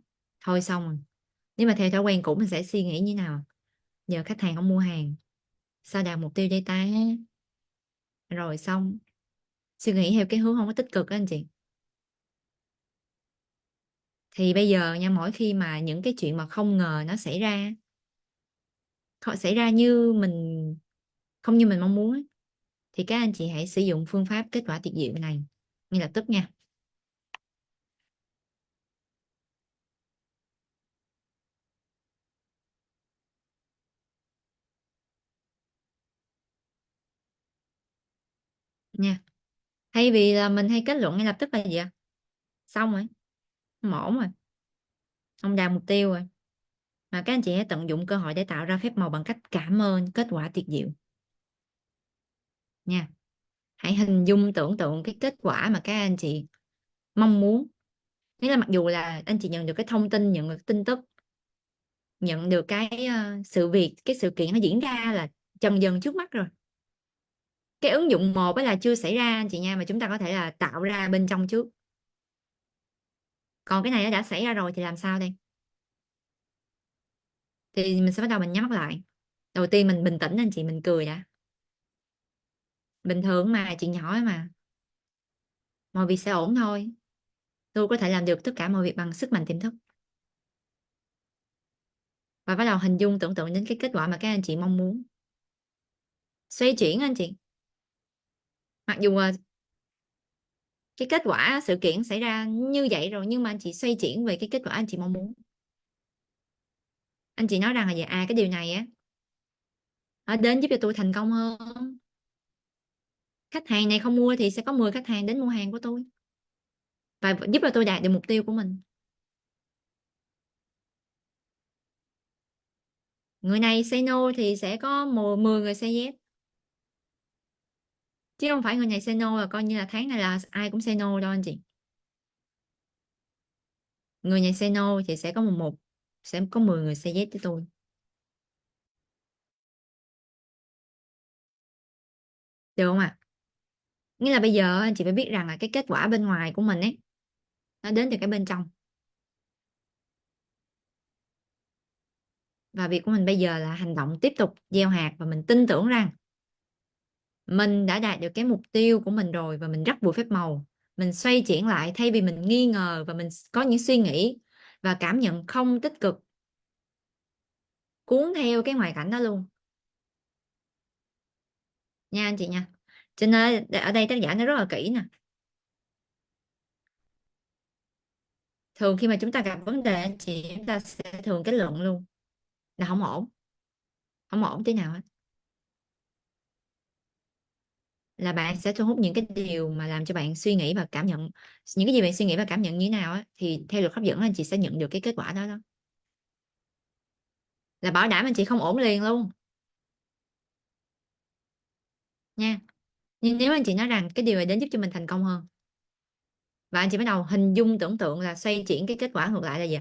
thôi xong rồi. Nếu mà theo thói quen cũ mình sẽ suy nghĩ như nào, giờ khách hàng không mua hàng, sao đạt mục tiêu đây ta, rồi xong suy nghĩ theo cái hướng không có tích cực á anh chị. Thì bây giờ nha, mỗi khi mà những cái chuyện mà không ngờ nó xảy ra, xảy ra như mình không như mình mong muốn á, thì các anh chị hãy sử dụng phương pháp kết quả tuyệt diệu này ngay lập tức nha. Nha, thay vì là mình hay kết luận ngay lập tức là gì ạ, xong rồi, không ổn rồi, không đạt mục tiêu rồi, mà các anh chị hãy tận dụng cơ hội để tạo ra phép màu bằng cách cảm ơn kết quả tuyệt diệu nha. Hãy hình dung tưởng tượng cái kết quả mà các anh chị mong muốn. Nghĩa là mặc dù là anh chị nhận được cái thông tin, nhận được tin tức, nhận được cái sự việc, cái sự kiện nó diễn ra là dần dần trước mắt rồi. Cái ứng dụng một á là chưa xảy ra anh chị nha, mà chúng ta có thể là tạo ra bên trong trước. Còn cái này nó đã xảy ra rồi thì làm sao đây? Thì mình sẽ bắt đầu mình nhắm mắt lại. Đầu tiên mình bình tĩnh anh chị, mình cười đã. Bình thường mà, chuyện nhỏ ấy mà, mọi việc sẽ ổn thôi. Tôi có thể làm được tất cả mọi việc bằng sức mạnh tiềm thức. Và bắt đầu hình dung tưởng tượng đến cái kết quả mà các anh chị mong muốn. Xoay chuyển anh chị. Mặc dù cái kết quả sự kiện xảy ra như vậy rồi, nhưng mà anh chị xoay chuyển về cái kết quả anh chị mong muốn. Anh chị nói rằng là vậy, cái điều này á, nó đến giúp cho tôi thành công hơn. Khách hàng này không mua thì sẽ có 10 khách hàng đến mua hàng của tôi, và giúp cho tôi đạt được mục tiêu của mình. Người này say no thì sẽ có 10 người say yes, chứ không phải người này say no là coi như là tháng này là ai cũng say no đâu anh chị. Người này say no thì sẽ có sẽ có 10 người say yes với tôi. Được không ạ? Nghĩa là bây giờ anh chị phải biết rằng là cái kết quả bên ngoài của mình ấy, nó đến từ cái bên trong. Và việc của mình bây giờ là hành động, tiếp tục gieo hạt, và mình tin tưởng rằng mình đã đạt được cái mục tiêu của mình rồi, và mình rắc bụi phép màu. Mình xoay chuyển lại, thay vì mình nghi ngờ và mình có những suy nghĩ và cảm nhận không tích cực cuốn theo cái ngoại cảnh đó luôn nha anh chị nha. Cho nên ở đây tác giả nó rất là kỹ nè. Thường khi mà chúng ta gặp vấn đề anh chị, chúng ta sẽ thường kết luận luôn là không ổn, không ổn tí nào hết. Là bạn sẽ thu hút những cái điều mà làm cho bạn suy nghĩ và cảm nhận, những cái gì bạn suy nghĩ và cảm nhận như thế nào á, thì theo luật hấp dẫn anh chị sẽ nhận được cái kết quả đó đó. Là bảo đảm anh chị không ổn liền luôn nha. Nhưng nếu anh chị nói rằng cái điều này đến giúp cho mình thành công hơn, và anh chị bắt đầu hình dung tưởng tượng là xoay chuyển cái kết quả ngược lại là gì,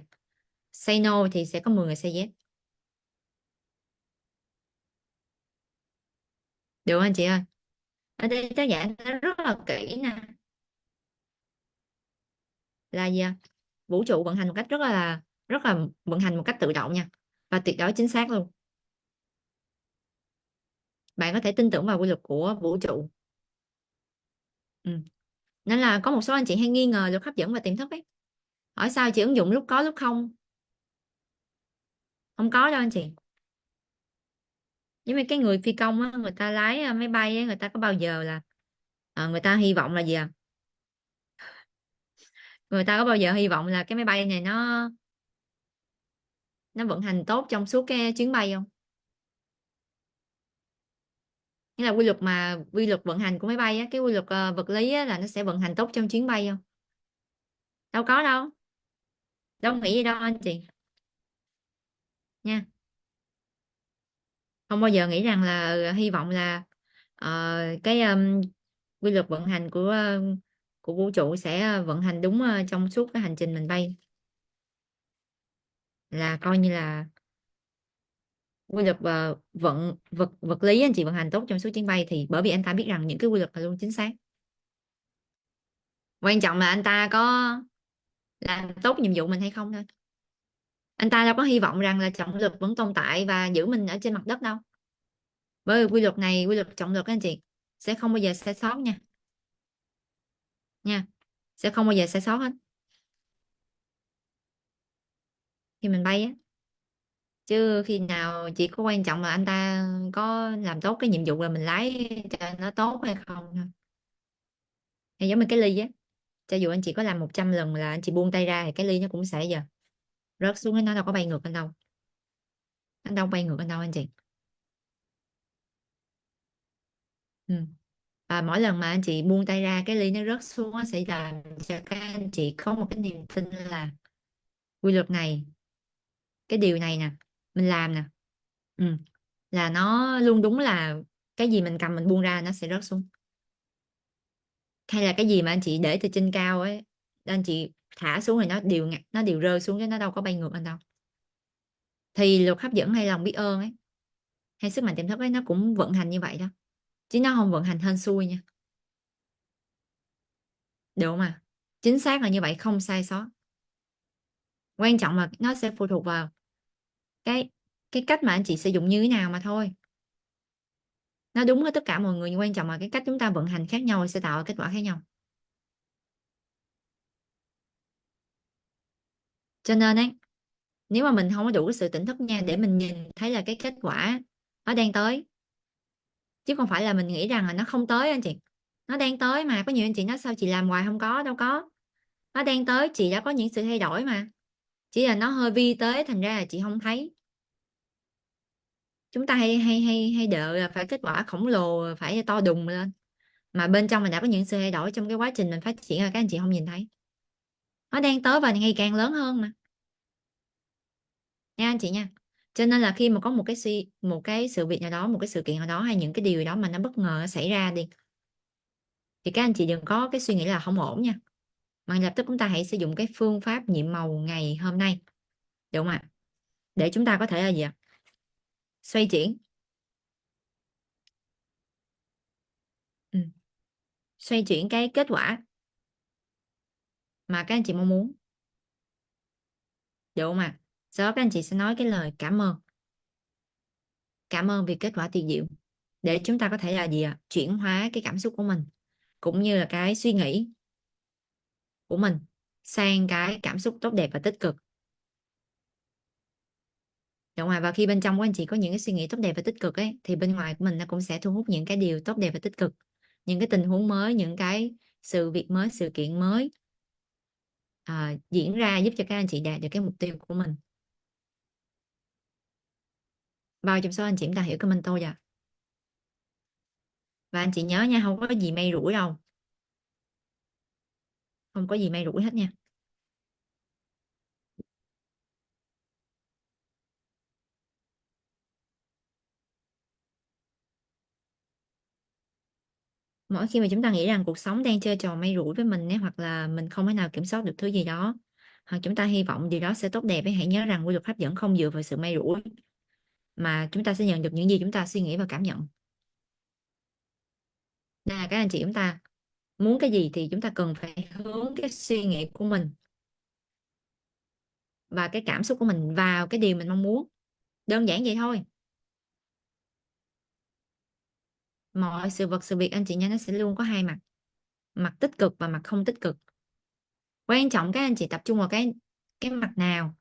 say no thì sẽ có 10 người say yes. Được không anh chị ơi? Ở đây tác giả nó rất là kỹ nè. Là gì ạ? Vũ trụ vận hành một cách rất là vận hành một cách tự động nha, và tuyệt đối chính xác luôn. Bạn có thể tin tưởng vào quy luật của vũ trụ. Ừ. Nên là có một số anh chị hay nghi ngờ luật hấp dẫn và tiềm thức ấy, hỏi sao chị ứng dụng lúc có lúc không. Không có đâu anh chị. Giống như cái người phi công á, người ta lái máy bay á, người ta có bao giờ là người ta hy vọng là gì à, người ta có bao giờ hy vọng là cái máy bay này nó vận hành tốt trong suốt cái chuyến bay không? Nghĩa là quy luật vận hành của máy bay á, cái quy luật vật lý á, là nó sẽ vận hành tốt trong chuyến bay không? Đâu có đâu. Đâu nghĩ gì đâu anh chị nha. Không bao giờ nghĩ rằng là hy vọng là cái quy luật vận hành của vũ trụ sẽ vận hành đúng trong suốt cái hành trình mình bay, là coi như là quy luật vật lý anh chị vận hành tốt trong suốt chuyến bay, thì bởi vì anh ta biết rằng những cái quy luật là luôn chính xác. Quan trọng là anh ta có làm tốt nhiệm vụ mình hay không thôi. Anh ta đâu có hy vọng rằng là trọng lực vẫn tồn tại và giữ mình ở trên mặt đất đâu. Với quy luật này, quy luật trọng lực anh chị, sẽ không bao giờ sai sót nha. Nha, sẽ không bao giờ sai sót hết khi mình bay á. Chứ khi nào chỉ có quan trọng là anh ta có làm tốt cái nhiệm vụ là mình lái cho nó tốt hay không thôi. Hay giống như cái ly á, cho dù anh chị có làm 100 lần là anh chị buông tay ra thì cái ly nó cũng sẽ giờ rớt xuống, nó đâu có bay ngược anh đâu. Anh đâu bay ngược anh đâu anh chị. Ừ. Và mỗi lần mà anh chị buông tay ra cái ly nó rớt xuống, nó sẽ làm cho các anh chị có một cái niềm tin là quy luật này, cái điều này nè, mình làm nè, ừ, là nó luôn đúng, là cái gì mình cầm mình buông ra nó sẽ rớt xuống. Hay là cái gì mà anh chị để từ trên cao ấy, anh chị thả xuống thì nó đều rơi xuống, chứ nó đâu có bay ngược anh đâu. Thì luật hấp dẫn hay lòng biết ơn ấy, hay sức mạnh tiềm thức ấy, nó cũng vận hành như vậy đó, chứ nó không vận hành hên xui nha. Được mà, chính xác là như vậy, không sai sót. Quan trọng là nó sẽ phụ thuộc vào cái cái cách mà anh chị sử dụng như thế nào mà thôi. Nó đúng với tất cả mọi người, nhưng quan trọng là cái cách chúng ta vận hành khác nhau sẽ tạo ra kết quả khác nhau. Cho nên ấy, nếu mà mình không có đủ cái sự tỉnh thức nha, để mình nhìn thấy là cái kết quả nó đang tới, chứ không phải là mình nghĩ rằng là nó không tới anh chị. Nó đang tới mà. Có nhiều anh chị nói sao chị làm hoài không có, đâu có. Nó đang tới, chị đã có những sự thay đổi mà, chỉ là nó hơi vi tế thành ra là chị không thấy. Chúng ta hay hay hay hay đợi là phải kết quả khổng lồ, phải to đùng lên, mà bên trong mình đã có những sự thay đổi trong cái quá trình mình phát triển rồi, các anh chị không nhìn thấy. Nó đang tới và ngày càng lớn hơn mà, nha anh chị nha. Cho nên là khi mà có một cái sự việc nào đó, một cái sự kiện nào đó, hay những cái điều đó mà nó bất ngờ nó xảy ra đi, thì các anh chị đừng có cái suy nghĩ là không ổn nha, mà lập tức chúng ta hãy sử dụng cái phương pháp nhiệm màu ngày hôm nay, được không ạ? Để chúng ta có thể là gì ạ? Xoay chuyển. Ừ. Xoay chuyển cái kết quả mà các anh chị mong muốn, được không ạ? Sau đó các anh chị sẽ nói cái lời cảm ơn, cảm ơn vì kết quả tuyệt diệu, để chúng ta có thể là gì ạ? Chuyển hóa cái cảm xúc của mình, cũng như là cái suy nghĩ của mình sang cái cảm xúc tốt đẹp và tích cực. Được không ạ? Và khi bên trong của anh chị có những cái suy nghĩ tốt đẹp và tích cực ấy, thì bên ngoài của mình nó cũng sẽ thu hút những cái điều tốt đẹp và tích cực, những cái tình huống mới, những cái sự việc mới, sự kiện mới diễn ra, giúp cho các anh chị đạt được cái mục tiêu của mình. Bao trong số anh chị chúng ta hiểu cái mentor dạ. Và anh chị nhớ nha, không có gì may rủi đâu, không có gì may rủi hết nha. Mỗi khi mà chúng ta nghĩ rằng cuộc sống đang chơi trò may rủi với mình ấy, hoặc là mình không thể nào kiểm soát được thứ gì đó, hoặc chúng ta hy vọng điều đó sẽ tốt đẹp ấy, hãy nhớ rằng quy luật hấp dẫn không dựa vào sự may rủi, mà chúng ta sẽ nhận được những gì chúng ta suy nghĩ và cảm nhận. Nên là các anh chị, chúng ta muốn cái gì thì chúng ta cần phải hướng cái suy nghĩ của mình và cái cảm xúc của mình vào cái điều mình mong muốn. Đơn giản vậy thôi. Mọi sự vật, sự việc anh chị nha, nó sẽ luôn có hai mặt, mặt tích cực và mặt không tích cực. Quan trọng các anh chị tập trung vào cái mặt nào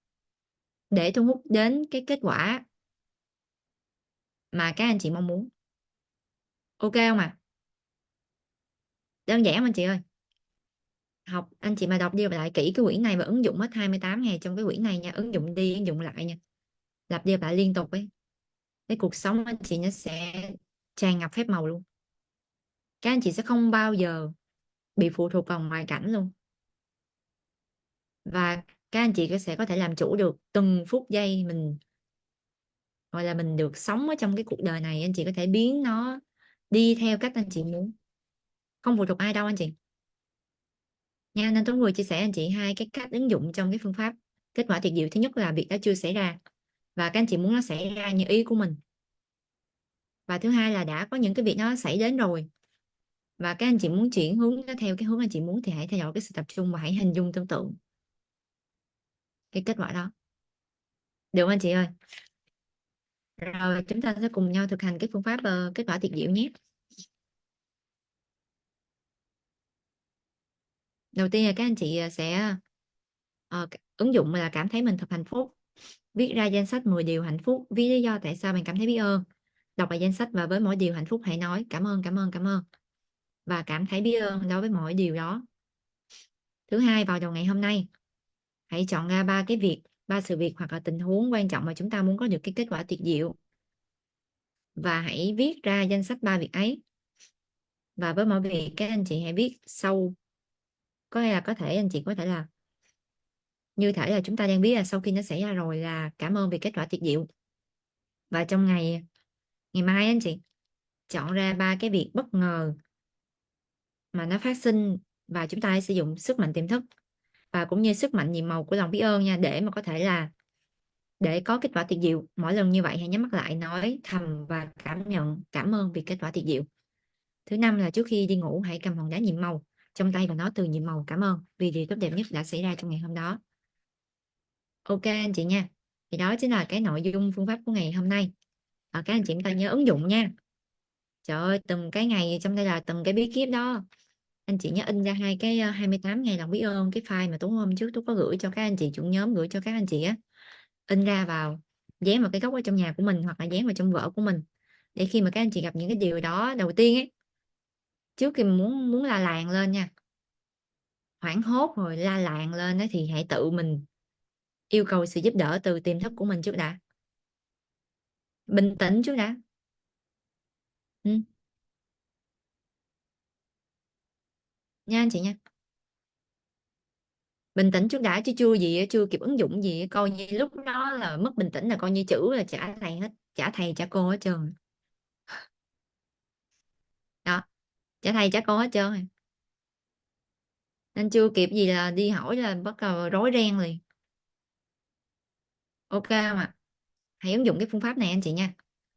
để thu hút đến cái kết quả mà các anh chị mong muốn. Ok không ạ? Đơn giản không anh chị ơi? Học anh chị mà đọc đi lại kỹ cái quyển này và ứng dụng hết 28 ngày trong cái quyển này nha, ứng dụng đi ứng dụng lại nha, lặp đi lặp lại liên tục ấy, cái cuộc sống anh chị nó sẽ tràn ngập phép màu luôn. Các anh chị sẽ không bao giờ bị phụ thuộc vào ngoại cảnh luôn, và các anh chị sẽ có thể làm chủ được từng phút giây mình, gọi là mình được sống ở trong cái cuộc đời này. Anh chị có thể biến nó đi theo cách anh chị muốn, không phụ thuộc ai đâu anh chị nha. Nên tôi vừa chia sẻ anh chị hai cái cách ứng dụng trong cái phương pháp kết quả tuyệt diệu. Thứ nhất là việc đã chưa xảy ra và các anh chị muốn nó xảy ra như ý của mình, và thứ hai là đã có những cái việc nó xảy đến rồi và các anh chị muốn chuyển hướng nó theo cái hướng anh chị muốn thì hãy thay đổi cái sự tập trung và hãy hình dung tưởng tượng cái kết quả đó, được không anh chị ơi? Rồi chúng ta sẽ cùng nhau thực hành cái phương pháp kết quả tuyệt diệu nhé. Đầu tiên là các anh chị sẽ ứng dụng là cảm thấy mình thật hạnh phúc, viết ra danh sách 10 điều hạnh phúc, viết lý do tại sao bạn cảm thấy biết ơn, đọc bài danh sách và với mỗi điều hạnh phúc hãy nói cảm ơn, cảm ơn, cảm ơn và cảm thấy biết ơn đối với mỗi điều đó. Thứ hai, vào đầu ngày hôm nay hãy chọn ra ba sự việc hoặc là tình huống quan trọng mà chúng ta muốn có được cái kết quả tuyệt diệu và hãy viết ra danh sách ba việc ấy, và với mỗi việc các anh chị hãy viết sâu, có nghĩa là có thể anh chị có thể là như thể là chúng ta đang biết là sau khi nó xảy ra rồi là cảm ơn vì kết quả tuyệt diệu. Và trong ngày ngày mai anh chị chọn ra ba cái việc bất ngờ mà nó phát sinh và chúng ta hãy sử dụng sức mạnh tiềm thức và cũng như sức mạnh nhiệm màu của lòng biết ơn nha, để mà có thể là để có kết quả tuyệt diệu. Mỗi lần như vậy hãy nhắm mắt lại, nói thầm và cảm nhận cảm ơn vì kết quả tuyệt diệu. Thứ năm là trước khi đi ngủ hãy cầm hòn đá nhiệm màu trong tay và nói từ nhiệm màu cảm ơn vì điều tốt đẹp nhất đã xảy ra trong ngày hôm đó. Ok anh chị nha, thì đó chính là cái nội dung phương pháp của ngày hôm nay. Các anh chị chúng ta nhớ ứng dụng nha. Trời ơi, từng cái ngày trong đây là từng cái bí kíp đó. Anh chị nhớ in ra hai cái 28 ngày lòng biết ơn, cái file mà tối hôm trước tôi có gửi cho các anh chị chủ nhóm, gửi cho các anh chị á, in ra vào dán vào cái góc ở trong nhà của mình hoặc là dán vào trong vở của mình, để khi mà các anh chị gặp những cái điều đó đầu tiên ấy, trước khi mình muốn muốn la làng lên nha, hoảng hốt rồi la làng lên đó, thì hãy tự mình yêu cầu sự giúp đỡ từ tiềm thức của mình trước đã, bình tĩnh trước đã. Ừ, nha anh chị nha, bình tĩnh trước đã chứ chưa gì á, chưa kịp ứng dụng gì á, coi như lúc đó là mất bình tĩnh là coi như chữ là trả thầy hết, trả thầy trả cô hết trơn đó, trả thầy trả cô hết trơn rồi. Nên chưa kịp gì là đi hỏi là bắt đầu rối ren liền. Ok không ạ? Hãy ứng dụng cái phương pháp này anh chị nha.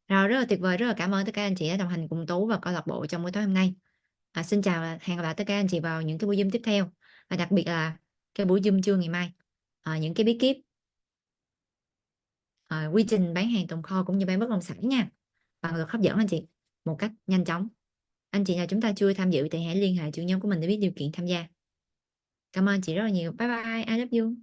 Rồi rất là tuyệt vời, rất là cảm ơn tất cả anh chị đã đồng hành cùng Tú và câu lạc bộ trong buổi tối hôm nay. Xin chào và hẹn gặp lại tất cả anh chị vào những cái buổi Zoom tiếp theo, và đặc biệt là cái buổi Zoom trưa ngày mai. Những cái bí kíp quy trình bán hàng tồn kho cũng như bán bất động sản nha, bằng luật hấp dẫn anh chị, một cách nhanh chóng. Anh chị nào chúng ta chưa tham dự thì hãy liên hệ trưởng nhóm của mình để biết điều kiện tham gia. Cảm ơn chị rất là nhiều. Bye bye, I love you.